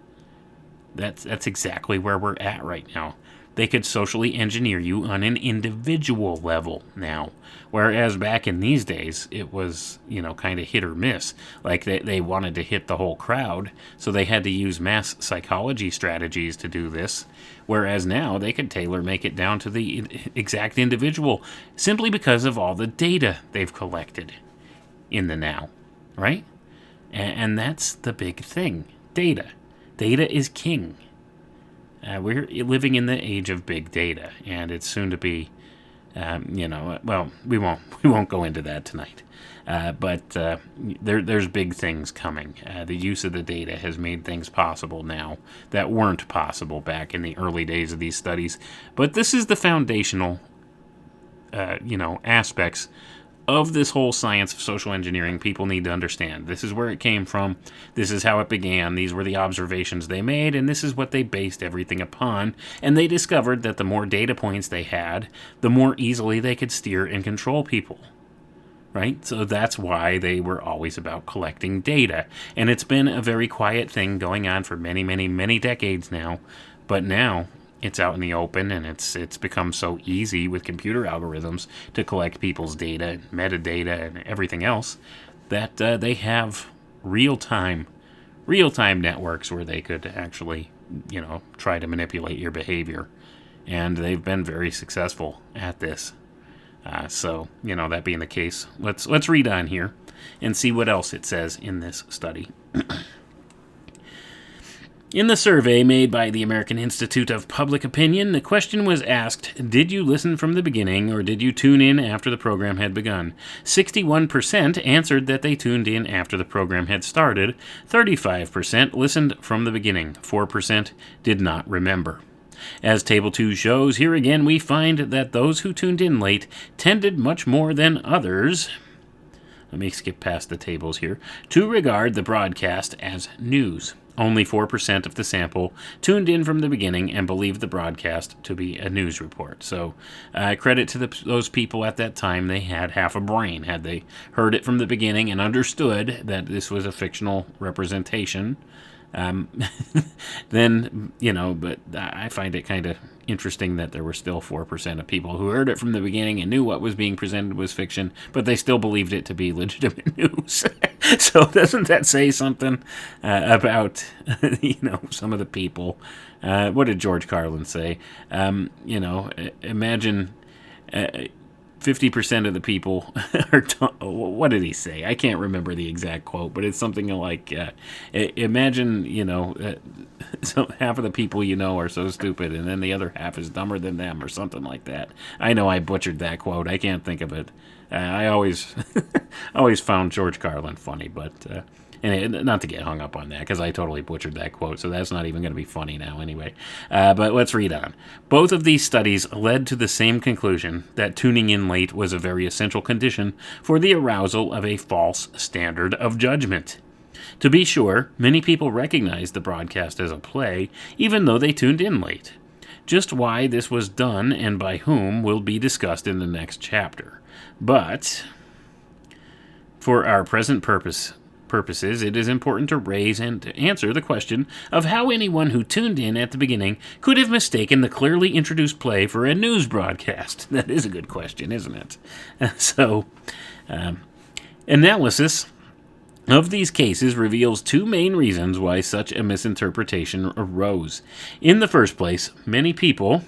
That's exactly where we're at right now. They could socially engineer you on an individual level now. Whereas back in these days, it was, kind of hit or miss. Like they wanted to hit the whole crowd, so they had to use mass psychology strategies to do this. Whereas now, they could make it down to the exact individual simply because of all the data they've collected in the now, right? And that's the big thing. Data. Data is king. We're living in the age of big data, and it's soon to be, well, we won't go into that tonight. But there's big things coming. The use of the data has made things possible now that weren't possible back in the early days of these studies. But this is the foundational, aspects of this whole science of social engineering people need to understand. This is where it came from. This is how it began. These were the observations they made, and this is what they based everything upon. And they discovered that the more data points they had, the more easily they could steer and control people. Right? So that's why they were always about collecting data. And it's been a very quiet thing going on for many, many, many decades now. But now it's out in the open, and it's become so easy with computer algorithms to collect people's data, metadata, and everything else that they have real-time networks where they could actually, try to manipulate your behavior. And they've been very successful at this. So, that being the case, let's read on here and see what else it says in this study. In the survey made by the American Institute of Public Opinion, the question was asked, did you listen from the beginning or did you tune in after the program had begun? 61% answered that they tuned in after the program had started. 35% listened from the beginning. 4% did not remember. As Table 2 shows, here again we find that those who tuned in late tended much more than others, let me skip past the tables here, to regard the broadcast as news. Only 4% of the sample tuned in from the beginning and believed the broadcast to be a news report. So credit to those people at that time. They had half a brain. Had they heard it from the beginning and understood that this was a fictional representation, then, but I find it kind of interesting that there were still 4% of people who heard it from the beginning and knew what was being presented was fiction, but they still believed it to be legitimate news. So doesn't that say something about, some of the people? What did George Carlin say? Imagine 50% of the people are, what did he say? I can't remember the exact quote, but it's something like, imagine, so half of the people are so stupid, and then the other half is dumber than them, or something like that. I know I butchered that quote. I can't think of it. I always found George Carlin funny, but and not to get hung up on that, because I totally butchered that quote, so that's not even going to be funny now anyway. But let's read on. Both of these studies led to the same conclusion, that tuning in late was a very essential condition for the arousal of a false standard of judgment. To be sure, many people recognized the broadcast as a play, even though they tuned in late. Just why this was done and by whom will be discussed in the next chapter. But for our present purposes, it is important to raise and to answer the question of how anyone who tuned in at the beginning could have mistaken the clearly introduced play for a news broadcast. That is a good question, isn't it? So, analysis of these cases reveals two main reasons why such a misinterpretation arose. In the first place, many people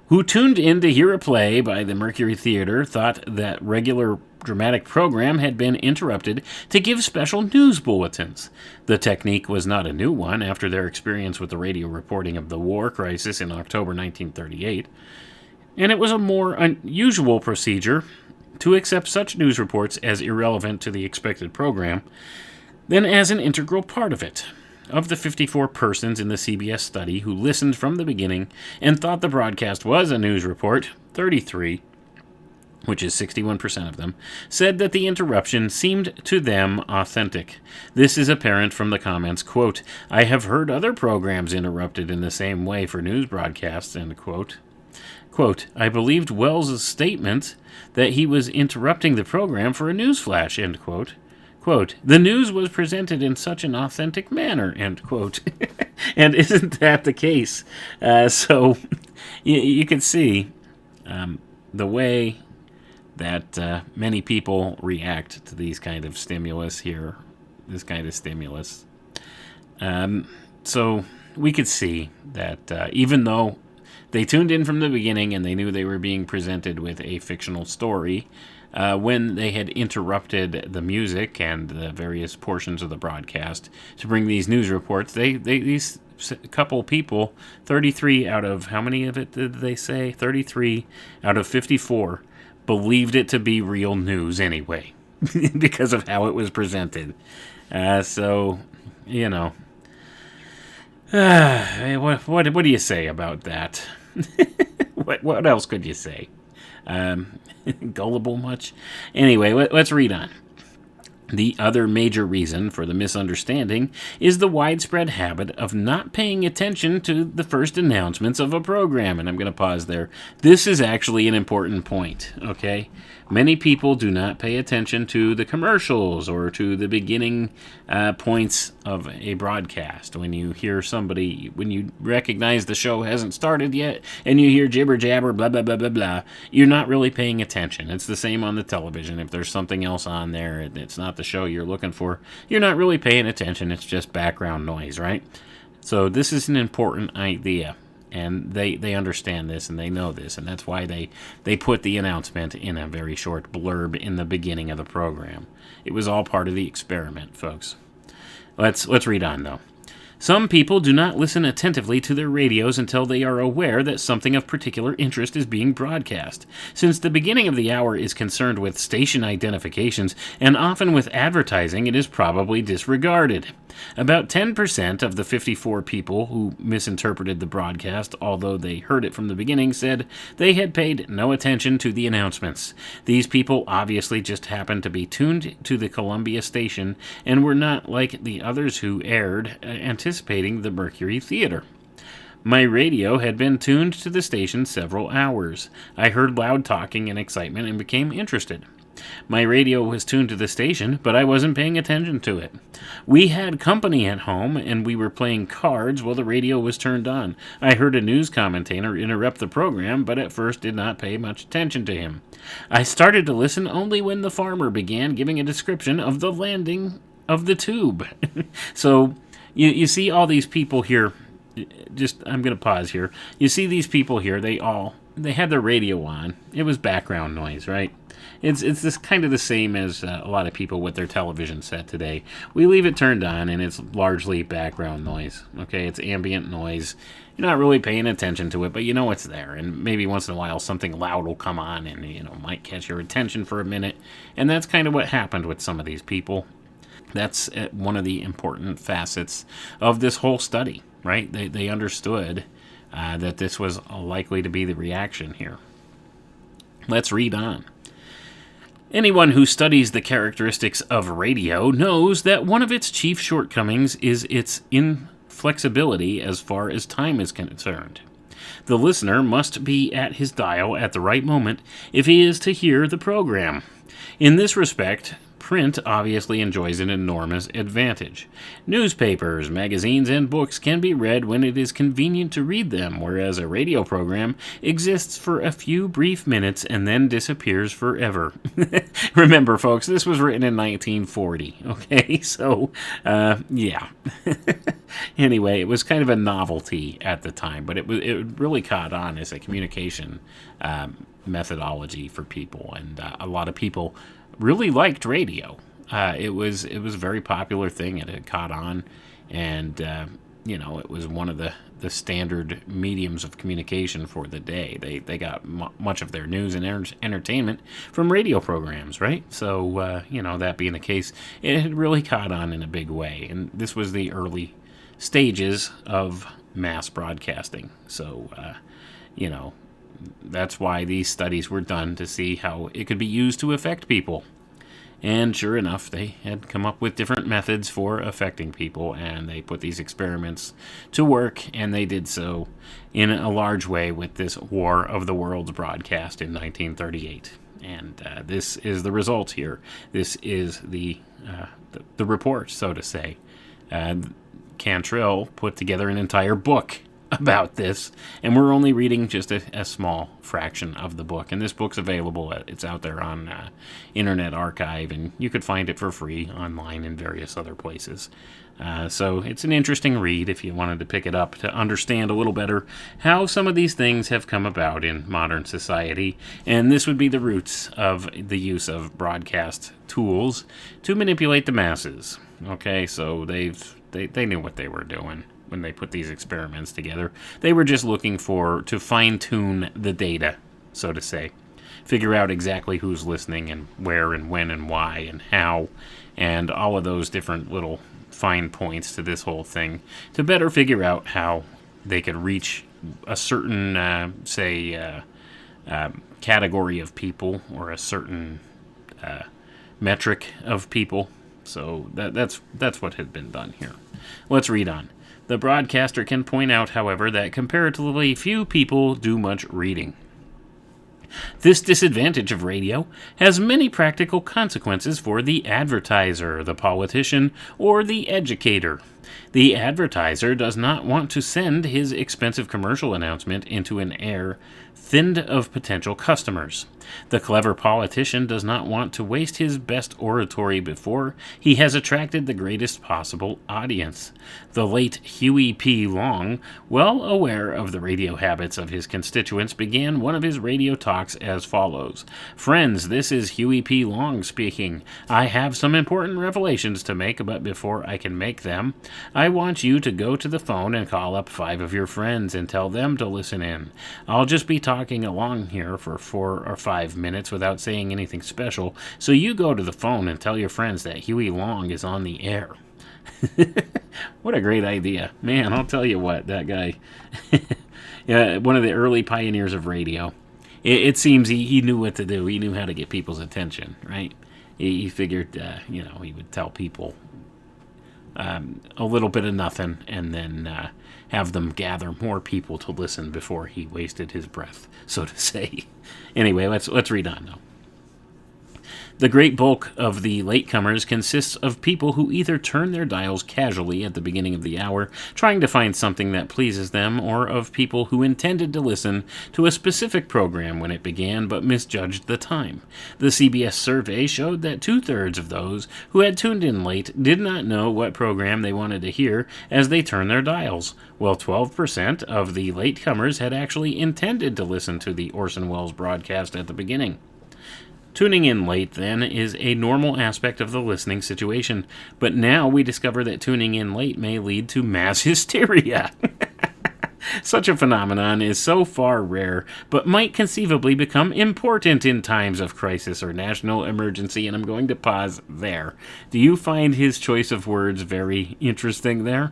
who tuned in to hear a play by the Mercury Theater thought that regular dramatic program had been interrupted to give special news bulletins. The technique was not a new one after their experience with the radio reporting of the war crisis in October 1938, and it was a more unusual procedure to accept such news reports as irrelevant to the expected program than as an integral part of it. Of the 54 persons in the CBS study who listened from the beginning and thought the broadcast was a news report, 33, which is 61% of them, said that the interruption seemed to them authentic. This is apparent from the comments, quote, "I have heard other programs interrupted in the same way for news broadcasts," end quote. Quote, "I believed Wells' statement that he was interrupting the program for a news flash," end quote. Quote, "The news was presented in such an authentic manner," end quote. And isn't that the case? So you can see the way that many people react to these kind of stimulus here, this kind of stimulus. So we could see that even though they tuned in from the beginning and they knew they were being presented with a fictional story, when they had interrupted the music and the various portions of the broadcast to bring these news reports, these couple people, 33 out of, how many of it did they say? 33 out of 54 believed it to be real news anyway, because of how it was presented. So, you know, what do you say about that? What else could you say? Gullible much? Anyway, let's read on. The other major reason for the misunderstanding is the widespread habit of not paying attention to the first announcements of a program. And I'm going to pause there. This is actually an important point, okay? Many people do not pay attention to the commercials or to the beginning points of a broadcast. When you hear somebody, when you recognize the show hasn't started yet, and you hear jibber jabber, blah, blah, blah, blah, blah, you're not really paying attention. It's the same on the television. If there's something else on there and it's not the show you're looking for, you're not really paying attention. It's just background noise, right? So this is an important idea. And they understand this and they know this, and that's why they put the announcement in a very short blurb in the beginning of the program. It was all part of the experiment, folks. Let's read on, though. Some people do not listen attentively to their radios until they are aware that something of particular interest is being broadcast. Since the beginning of the hour is concerned with station identifications and often with advertising, it is probably disregarded. About 10% of the 54 people who misinterpreted the broadcast, although they heard it from the beginning, said they had paid no attention to the announcements. These people obviously just happened to be tuned to the Columbia station and were not like the others who aired, anticipating the Mercury Theater. My radio had been tuned to the station several hours. I heard loud talking and excitement and became interested. My radio was tuned to the station, but I wasn't paying attention to it. We had company at home, and we were playing cards while the radio was turned on. I heard a news commentator interrupt the program, but at first did not pay much attention to him. I started to listen only when the farmer began giving a description of the landing of the tube. So, you see all these people here. I'm going to pause here. You see these people here, they had their radio on. It was background noise, right? It's this kind of the same as a lot of people with their television set today. We leave it turned on, and it's largely background noise. Okay, it's ambient noise. You're not really paying attention to it, but you know it's there. And maybe once in a while, something loud will come on, and might catch your attention for a minute. And that's kind of what happened with some of these people. That's one of the important facets of this whole study, right? They understood that this was likely to be the reaction here. Let's read on. Anyone who studies the characteristics of radio knows that one of its chief shortcomings is its inflexibility as far as time is concerned. The listener must be at his dial at the right moment if he is to hear the program. In this respect, print obviously enjoys an enormous advantage. Newspapers, magazines, and books can be read when it is convenient to read them, whereas a radio program exists for a few brief minutes and then disappears forever. Remember, folks, this was written in 1940, okay? So, yeah. Anyway, it was kind of a novelty at the time, but it really caught on as a communication methodology for people, and a lot of people really liked radio. It was a very popular thing. It had caught on, and it was one of the standard mediums of communication for the day. They got much of their news and entertainment from radio programs, right? So that being the case, it had really caught on in a big way, and this was the early stages of mass broadcasting. So that's why these studies were done, to see how it could be used to affect people. And sure enough, they had come up with different methods for affecting people, and they put these experiments to work, and they did so in a large way with this War of the Worlds broadcast in 1938. And this is the result here. This is the report, so to say. Cantril put together an entire book about this, and we're only reading just a small fraction of the book. And this book's available. It's out there on Internet Archive, and you could find it for free online in various other places. So it's an interesting read if you wanted to pick it up to understand a little better how some of these things have come about in modern society. And this would be the roots of the use of broadcast tools to manipulate the masses. Okay, so they knew what they were doing when they put these experiments together. They were just looking to fine-tune the data, so to say. Figure out exactly who's listening and where and when and why and how, and all of those different little fine points to this whole thing, to better figure out how they could reach a certain, category of people, or a certain metric of people. So that's what had been done here. Let's read on. The broadcaster can point out, however, that comparatively few people do much reading. This disadvantage of radio has many practical consequences for the advertiser, the politician, or the educator. The advertiser does not want to send his expensive commercial announcement into an air thinned of potential customers. The clever politician does not want to waste his best oratory before he has attracted the greatest possible audience. The late Huey P. Long, well aware of the radio habits of his constituents, began one of his radio talks as follows. "Friends, this is Huey P. Long speaking. I have some important revelations to make, but before I can make them, I want you to go to the phone and call up 5 of your friends and tell them to listen in. I'll just be talking along here for 4 or 5 minutes without saying anything special, so you go to the phone and tell your friends that Huey Long is on the air." What a great idea. Man, I'll tell you what, that guy, yeah, one of the early pioneers of radio. It seems he knew what to do. He knew how to get people's attention, right? He figured, he would tell people a little bit of nothing, and then have them gather more people to listen before he wasted his breath, so to say. Anyway, let's read on now. The great bulk of the latecomers consists of people who either turn their dials casually at the beginning of the hour, trying to find something that pleases them, or of people who intended to listen to a specific program when it began but misjudged the time. The CBS survey showed that 2/3 of those who had tuned in late did not know what program they wanted to hear as they turned their dials, while 12% of the latecomers had actually intended to listen to the Orson Welles broadcast at the beginning. Tuning in late, then, is a normal aspect of the listening situation, but now we discover that tuning in late may lead to mass hysteria. Such a phenomenon is so far rare, but might conceivably become important in times of crisis or national emergency, and I'm going to pause there. Do you find his choice of words very interesting there?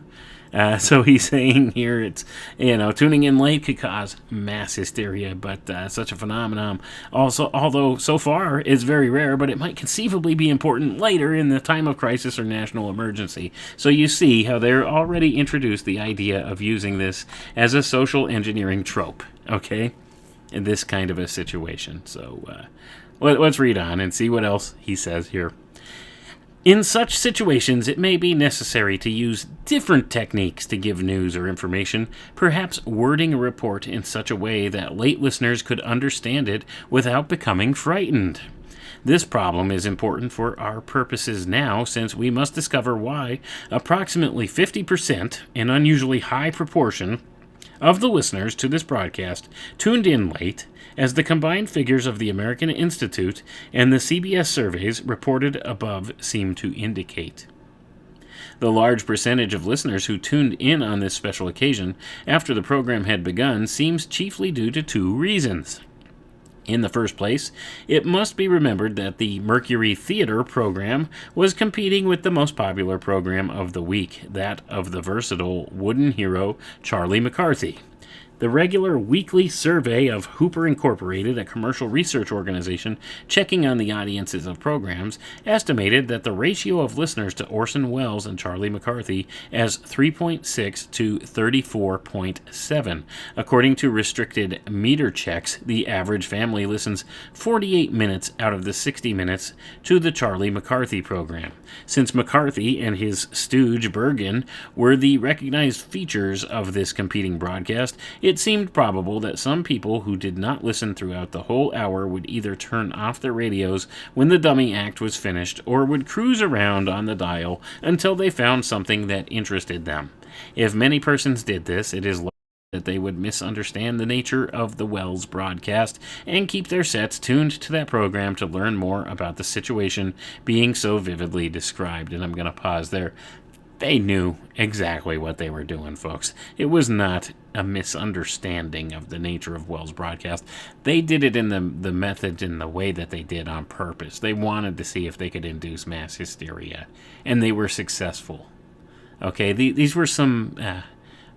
So he's saying here it's, tuning in late could cause mass hysteria, but such a phenomenon, also, although so far is very rare, but it might conceivably be important later in the time of crisis or national emergency. So you see how they're already introduced the idea of using this as a social engineering trope, okay, in this kind of a situation. So let's read on and see what else he says here. In such situations, it may be necessary to use different techniques to give news or information, perhaps wording a report in such a way that late listeners could understand it without becoming frightened. This problem is important for our purposes now, since we must discover why approximately 50%, an unusually high proportion, of the listeners to this broadcast tuned in late, as the combined figures of the American Institute and the CBS surveys reported above seem to indicate. The large percentage of listeners who tuned in on this special occasion after the program had begun seems chiefly due to two reasons. In the first place, it must be remembered that the Mercury Theater program was competing with the most popular program of the week, that of the versatile wooden hero Charlie McCarthy. The regular weekly survey of Hooper Incorporated, a commercial research organization checking on the audiences of programs, estimated that the ratio of listeners to Orson Welles and Charlie McCarthy as 3.6 to 34.7. According to restricted meter checks, the average family listens 48 minutes out of the 60 minutes to the Charlie McCarthy program. Since McCarthy and his stooge Bergen were the recognized features of this competing broadcast, it seemed probable that some people who did not listen throughout the whole hour would either turn off their radios when the dummy act was finished or would cruise around on the dial until they found something that interested them. If many persons did this, it is likely that they would misunderstand the nature of the Wells broadcast and keep their sets tuned to that program to learn more about the situation being so vividly described. And I'm going to pause there. They knew exactly what they were doing, folks. It was not a misunderstanding of the nature of Wells' broadcast. They did it in the method and the way that they did on purpose. They wanted to see if they could induce mass hysteria, and they were successful. Okay, these were some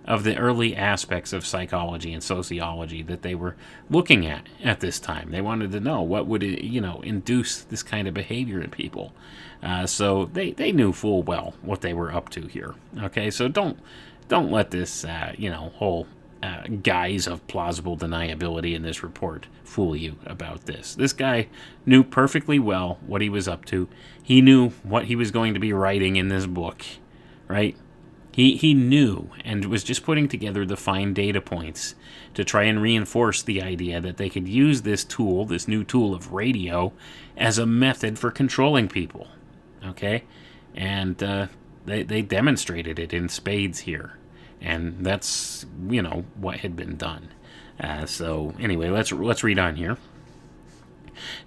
of the early aspects of psychology and sociology that they were looking at this time. They wanted to know what would induce this kind of behavior in people. So they knew full well what they were up to here. Okay, so don't let this whole guise of plausible deniability in this report fool you about this. This guy knew perfectly well what he was up to. He knew what he was going to be writing in this book, right? He knew and was just putting together the fine data points to try and reinforce the idea that they could use this tool, this new tool of radio, as a method for controlling people. Okay? And they demonstrated it in spades here. And that's, what had been done. So anyway, let's read on here.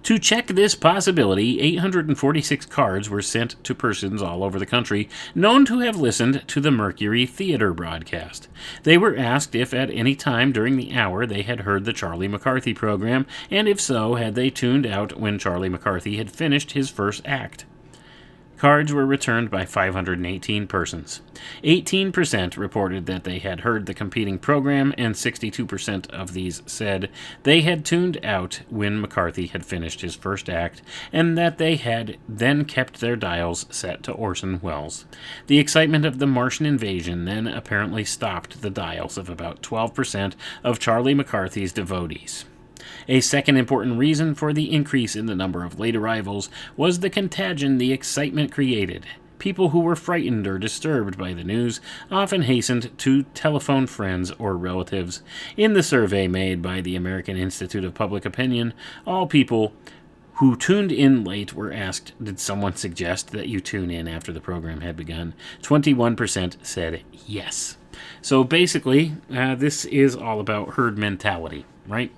To check this possibility, 846 cards were sent to persons all over the country known to have listened to the Mercury Theater broadcast. They were asked if at any time during the hour they had heard the Charlie McCarthy program, and if so, had they tuned out when Charlie McCarthy had finished his first act. Cards were returned by 518 persons. 18% reported that they had heard the competing program, and 62% of these said they had tuned out when McCarthy had finished his first act, and that they had then kept their dials set to Orson Welles. The excitement of the Martian invasion then apparently stopped the dials of about 12% of Charlie McCarthy's devotees. A second important reason for the increase in the number of late arrivals was the contagion the excitement created. People who were frightened or disturbed by the news often hastened to telephone friends or relatives. In the survey made by the American Institute of Public Opinion, all people who tuned in late were asked, "Did someone suggest that you tune in after the program had begun?" 21% said yes. So basically, this is all about herd mentality, right?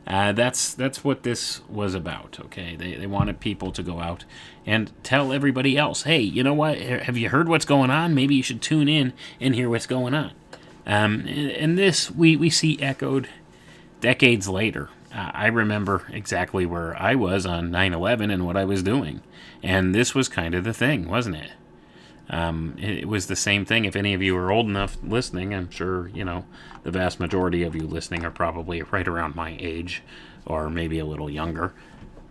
That's what this was about, okay? They wanted people to go out and tell everybody else, hey, you know what? Have you heard what's going on? Maybe you should tune in and hear what's going on. And this we see echoed decades later. I remember exactly where I was on 9/11 and what I was doing. And this was kind of the thing, wasn't it? It was the same thing. If any of you are old enough listening, I'm sure, the vast majority of you listening are probably right around my age, or maybe a little younger,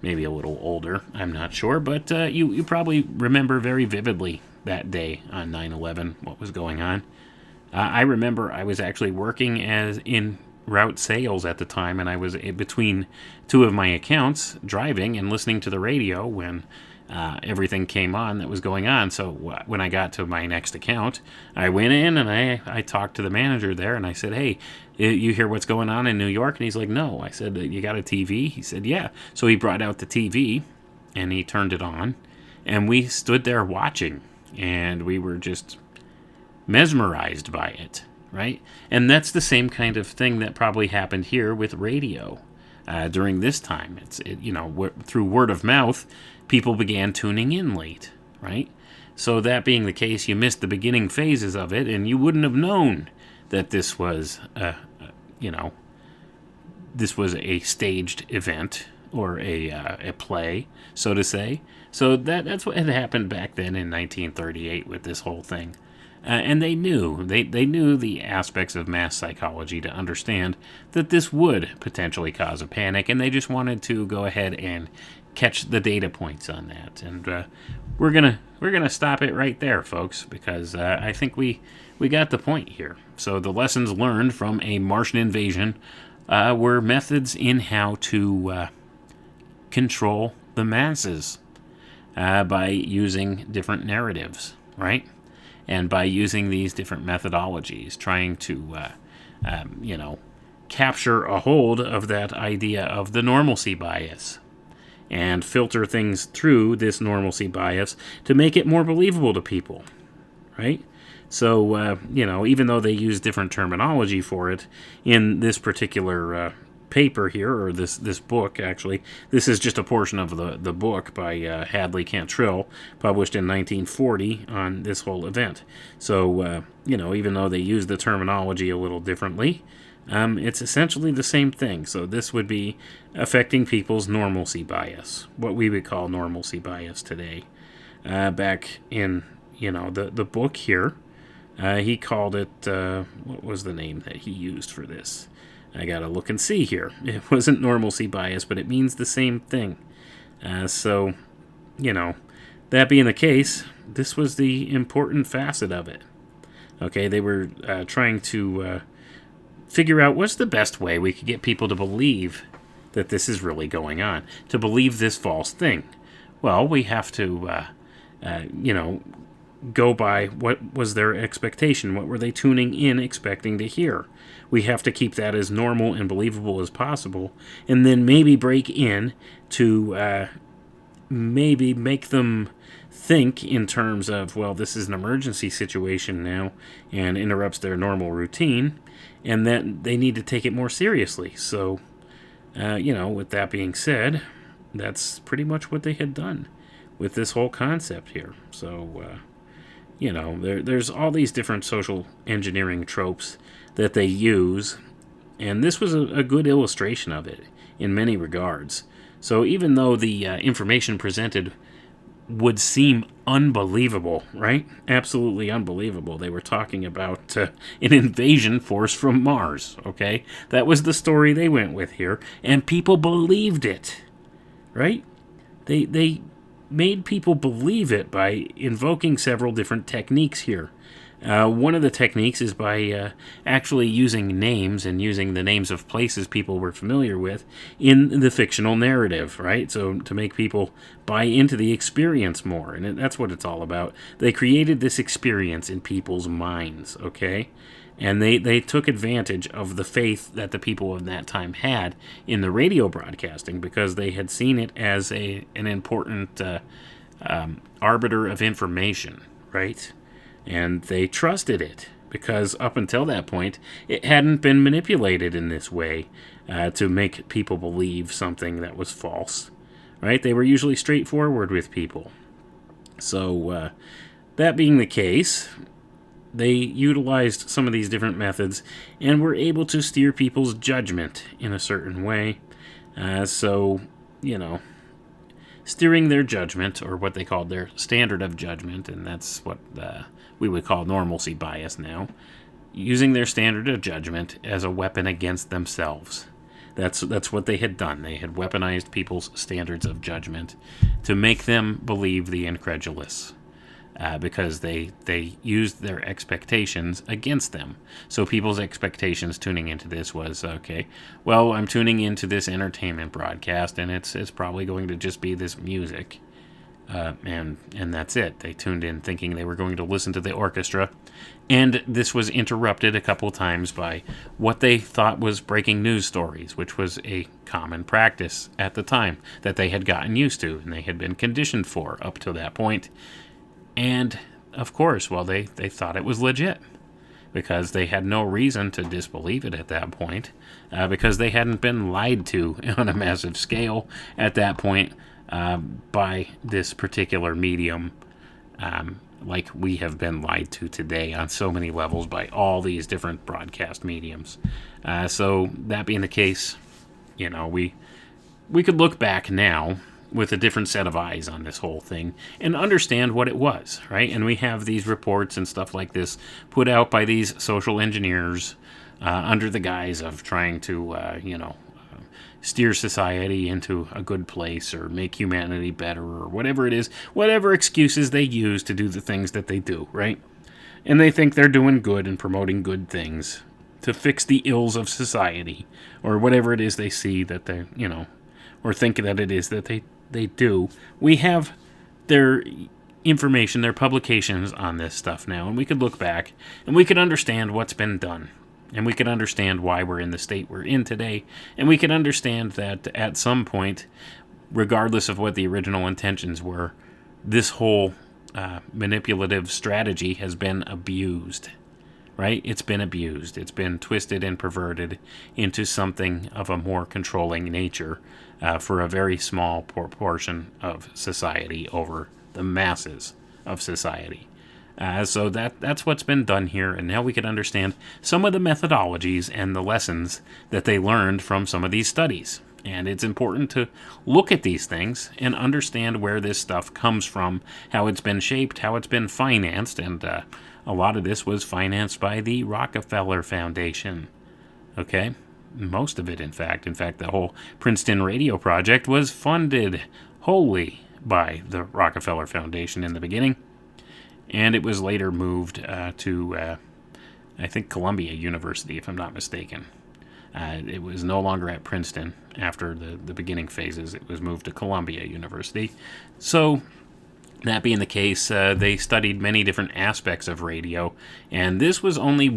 maybe a little older, I'm not sure, but you probably remember very vividly that day on 9/11, what was going on. I remember I was actually working in route sales at the time, and I was between two of my accounts driving and listening to the radio when everything came on that was going on. So when I got to my next account, I went in and I talked to the manager there, and I said, hey, you hear what's going on in New York? And he's like, no. I said, you got a TV? He said, yeah. So he brought out the TV, and he turned it on, and we stood there watching, and we were just mesmerized by it, right? And that's the same kind of thing that probably happened here with radio during this time. Through word of mouth, people began tuning in late, right? So that being the case, you missed the beginning phases of it, and you wouldn't have known that this was, this was a staged event or a play, so to say. So that's what had happened back then in 1938 with this whole thing. And they knew the aspects of mass psychology to understand that this would potentially cause a panic, and they just wanted to go ahead and catch the data points on that. And we're gonna stop it right there, folks, because I think we got the point here. So the lessons learned from a Martian invasion were methods in how to control the masses by using different narratives, right? And by using these different methodologies, trying to, capture a hold of that idea of the normalcy bias and filter things through this normalcy bias to make it more believable to people, right? So, even though they use different terminology for it in this particular paper here, or this book, actually. This is just a portion of the book by Hadley, Cantril, published in 1940 on this whole event. So, even though they use the terminology a little differently, it's essentially the same thing. So this would be affecting people's normalcy bias, what we would call normalcy bias today. Back in, the book here, he called it, what was the name that he used for this? I gotta look and see here. It wasn't normalcy bias, but it means the same thing. So, that being the case, this was the important facet of it. Okay, they were trying to figure out what's the best way we could get people to believe that this is really going on, to believe this false thing. Well, we have to, go by what was their expectation. What were they tuning in expecting to hear? We have to keep that as normal and believable as possible, and then maybe break in to maybe make them think in terms of, well, this is an emergency situation now and interrupts their normal routine, and that they need to take it more seriously. So, with that being said, that's pretty much what they had done with this whole concept here. So, there's all these different social engineering tropes that they use, and this was a good illustration of it in many regards. So even though the information presented would seem unbelievable, right? Absolutely unbelievable. They were talking about an invasion force from Mars, okay? That was the story they went with here, and people believed it, right? They made people believe it by invoking several different techniques here. One of the techniques is by actually using names and using the names of places people were familiar with in the fictional narrative, right? So to make people buy into the experience more, and that's what it's all about. They created this experience in people's minds, okay? And they took advantage of the faith that the people of that time had in the radio broadcasting, because they had seen it as an important arbiter of information, right? And they trusted it, because up until that point, it hadn't been manipulated in this way to make people believe something that was false, right? They were usually straightforward with people. So that being the case, they utilized some of these different methods and were able to steer people's judgment in a certain way. Steering their judgment, or what they called their standard of judgment, and that's what we would call normalcy bias now, using their standard of judgment as a weapon against themselves. That's what they had done. They had weaponized people's standards of judgment to make them believe the incredulous, because they used their expectations against them. So people's expectations tuning into this was, okay, well, I'm tuning into this entertainment broadcast, and it's probably going to just be this music. and that's it. They tuned in thinking they were going to listen to the orchestra, and this was interrupted a couple of times by what they thought was breaking news stories, which was a common practice at the time that they had gotten used to and they had been conditioned for up to that point. And of course, well, they thought it was legit because they had no reason to disbelieve it at that point, because they hadn't been lied to on a massive scale at that point by this particular medium, like we have been lied to today on so many levels by all these different broadcast mediums. So that being the case, we could look back now with a different set of eyes on this whole thing and understand what it was, right? And we have these reports and stuff like this put out by these social engineers under the guise of trying to, steer society into a good place or make humanity better or whatever it is, whatever excuses they use to do the things that they do, right? And they think they're doing good and promoting good things to fix the ills of society or whatever it is they see that they, or think that it is that they do. We have their information, their publications on this stuff now, and we could look back and we could understand what's been done. And we could understand why we're in the state we're in today. And we could understand that at some point, regardless of what the original intentions were, this whole manipulative strategy has been abused. Right? It's been abused. It's been twisted and perverted into something of a more controlling nature for a very small proportion of society over the masses of society. So that's what's been done here, and now we can understand some of the methodologies and the lessons that they learned from some of these studies. And it's important to look at these things and understand where this stuff comes from, how it's been shaped, how it's been financed, and a lot of this was financed by the Rockefeller Foundation. Okay? Most of it, in fact. In fact, the whole Princeton radio project was funded wholly by the Rockefeller Foundation in the beginning. And it was later moved to, I think, Columbia University, if I'm not mistaken. It was no longer at Princeton after the beginning phases. It was moved to Columbia University. So, that being the case, they studied many different aspects of radio, and this was only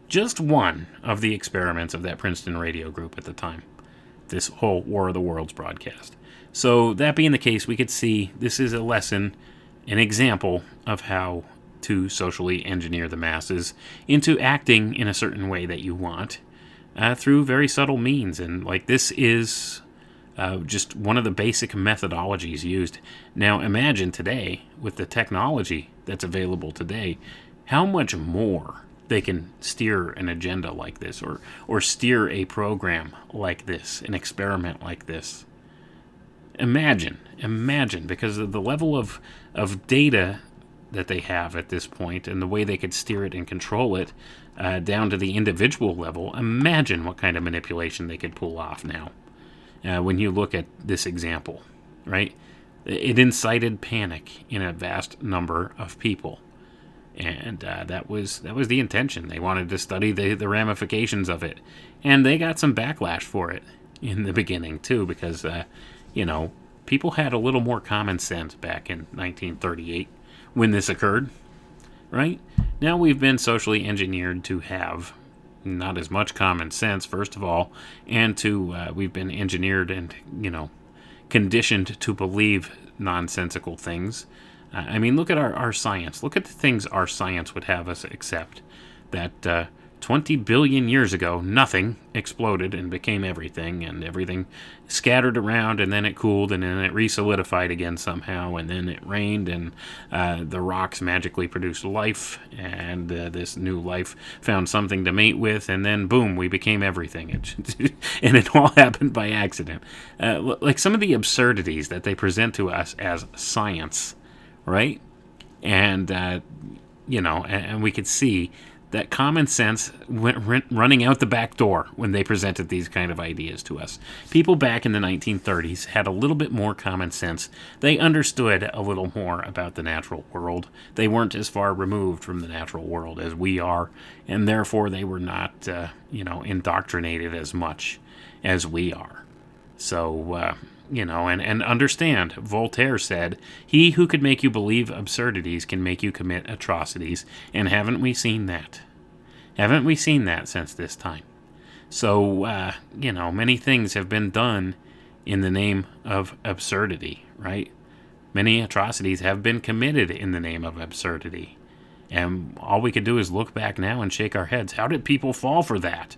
just one of the experiments of that Princeton radio group at the time, this whole War of the Worlds broadcast. So, that being the case, we could see this is a lesson, an example of how to socially engineer the masses into acting in a certain way that you want through very subtle means. And this is just one of the basic methodologies used. Now imagine today, with the technology that's available today, how much more they can steer an agenda like this, or steer a program like this, an experiment like this. Imagine, because of the level of data that they have at this point and the way they could steer it and control it down to the individual level. Imagine what kind of manipulation they could pull off now. When you look at this example, right? It incited panic in a vast number of people. And that was the intention. They wanted to study the ramifications of it. And they got some backlash for it in the beginning, too, because, people had a little more common sense back in 1938 when this occurred, right? Now we've been socially engineered to have not as much common sense, first of all, and we've been engineered and, conditioned to believe nonsensical things. Look at our science. Look at the things our science would have us accept. That 20 billion years ago, nothing exploded and became everything, and everything scattered around, and then it cooled, and then it re-solidified again somehow, and then it rained, and the rocks magically produced life, and this new life found something to mate with, and then boom, we became everything. And it all happened by accident. Like some of the absurdities that they present to us as science, right? And, and we could see that common sense went running out the back door when they presented these kind of ideas to us. People back in the 1930s had a little bit more common sense. They understood a little more about the natural world. They weren't as far removed from the natural world as we are, and therefore they were not, indoctrinated as much as we are. So, and understand, Voltaire said, "He who could make you believe absurdities can make you commit atrocities." And haven't we seen that? Haven't we seen that since this time? So, many things have been done in the name of absurdity, right? Many atrocities have been committed in the name of absurdity. And all we could do is look back now and shake our heads. How did people fall for that?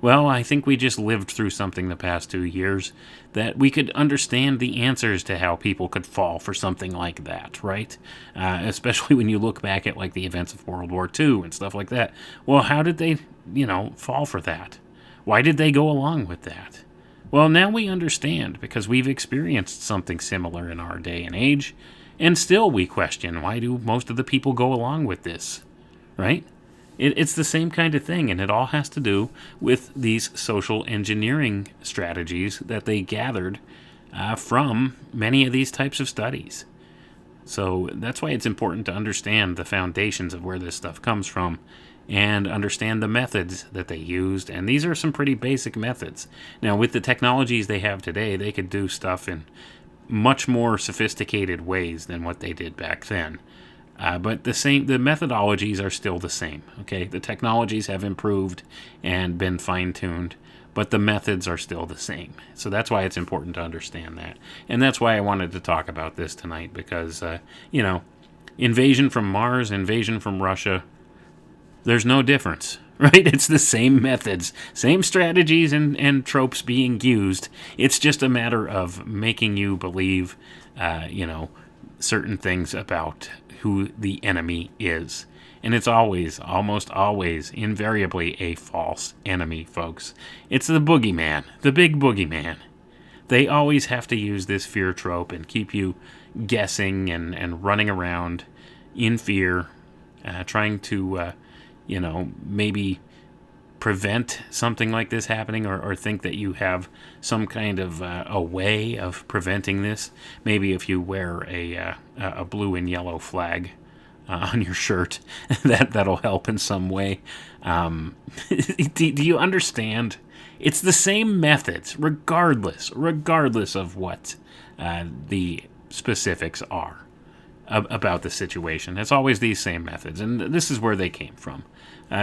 Well, I think we just lived through something the past 2 years that we could understand the answers to how people could fall for something like that, right? Especially when you look back at like the events of World War II and stuff like that. Well, how did they, fall for that? Why did they go along with that? Well, now we understand because we've experienced something similar in our day and age, and still we question, why do most of the people go along with this, right? It's the same kind of thing, and it all has to do with these social engineering strategies that they gathered from many of these types of studies. So that's why it's important to understand the foundations of where this stuff comes from and understand the methods that they used. And these are some pretty basic methods. Now, with the technologies they have today, they could do stuff in much more sophisticated ways than what they did back then. But the methodologies are still the same. Okay, the technologies have improved and been fine-tuned, but the methods are still the same. So that's why it's important to understand that, and that's why I wanted to talk about this tonight because invasion from Mars, invasion from Russia, there's no difference, right? It's the same methods, same strategies and tropes being used. It's just a matter of making you believe, certain things about who the enemy is. And it's almost always, invariably a false enemy, folks. It's the boogeyman, the big boogeyman. They always have to use this fear trope and keep you guessing and running around in fear, trying to, maybe prevent something like this happening or think that you have some kind of a way of preventing this. Maybe if you wear a blue and yellow flag on your shirt, that'll help in some way. Do you understand? It's the same methods, regardless of what the specifics are about the situation. It's always these same methods, and this is where they came from.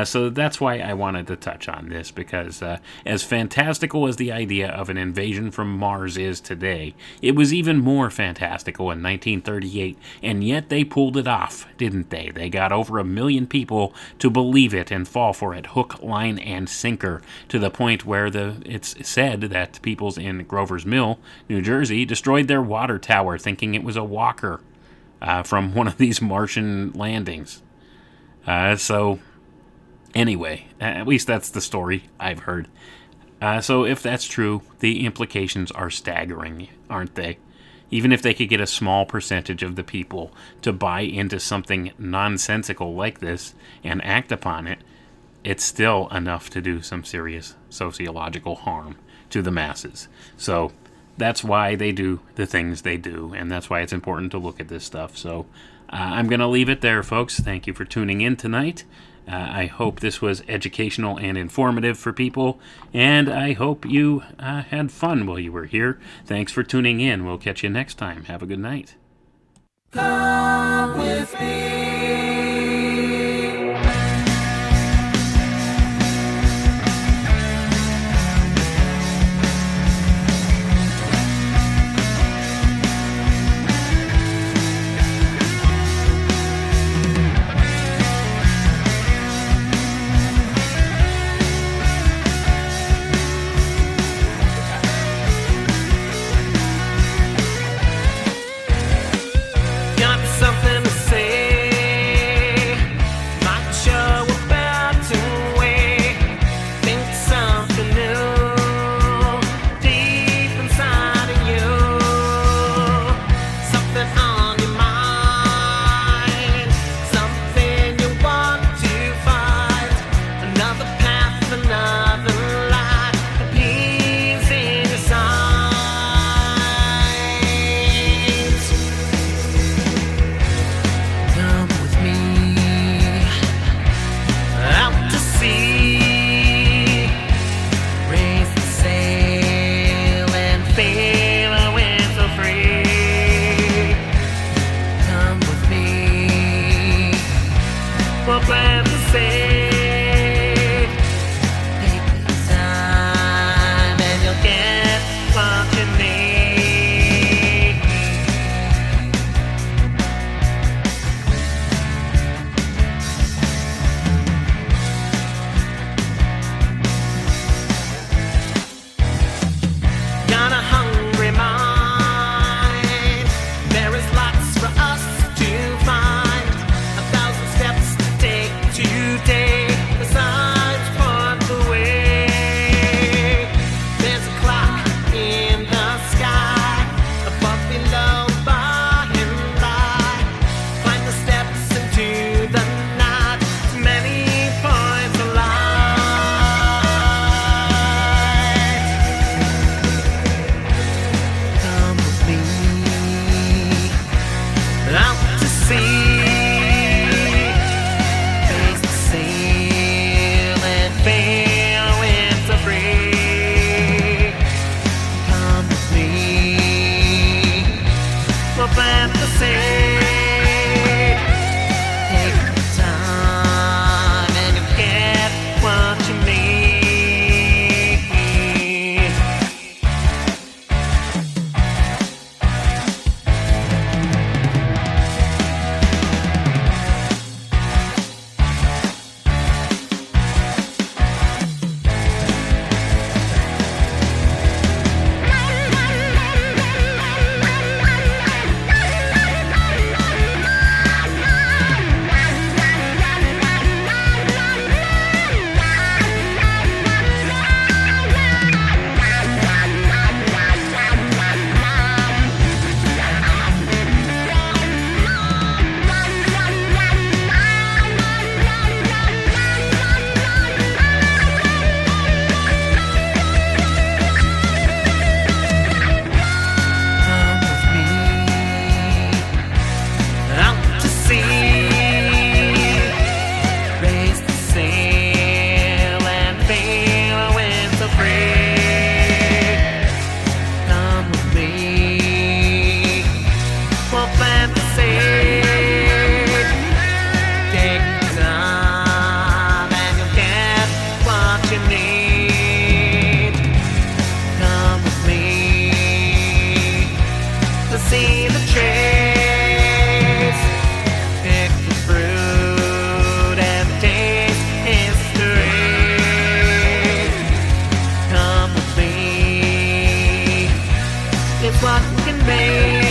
So that's why I wanted to touch on this, because as fantastical as the idea of an invasion from Mars is today, it was even more fantastical in 1938, and yet they pulled it off, didn't they? They got over 1 million people to believe it and fall for it, hook, line, and sinker, to the point where it's said that peoples in Grover's Mill, New Jersey, destroyed their water tower thinking it was a walker from one of these Martian landings. Anyway, at least that's the story I've heard. So if that's true, the implications are staggering, aren't they? Even if they could get a small percentage of the people to buy into something nonsensical like this and act upon it, it's still enough to do some serious sociological harm to the masses. So that's why they do the things they do, and that's why it's important to look at this stuff. So I'm going to leave it there, folks. Thank you for tuning in tonight. I hope this was educational and informative for people, and I hope you had fun while you were here. Thanks for tuning in. We'll catch you next time. Have a good night. Come with me. Got something to say. fantasy. Take the time and you'll get what you need. See the trace, pick the fruit and taste history. Come with me, it's what we can make.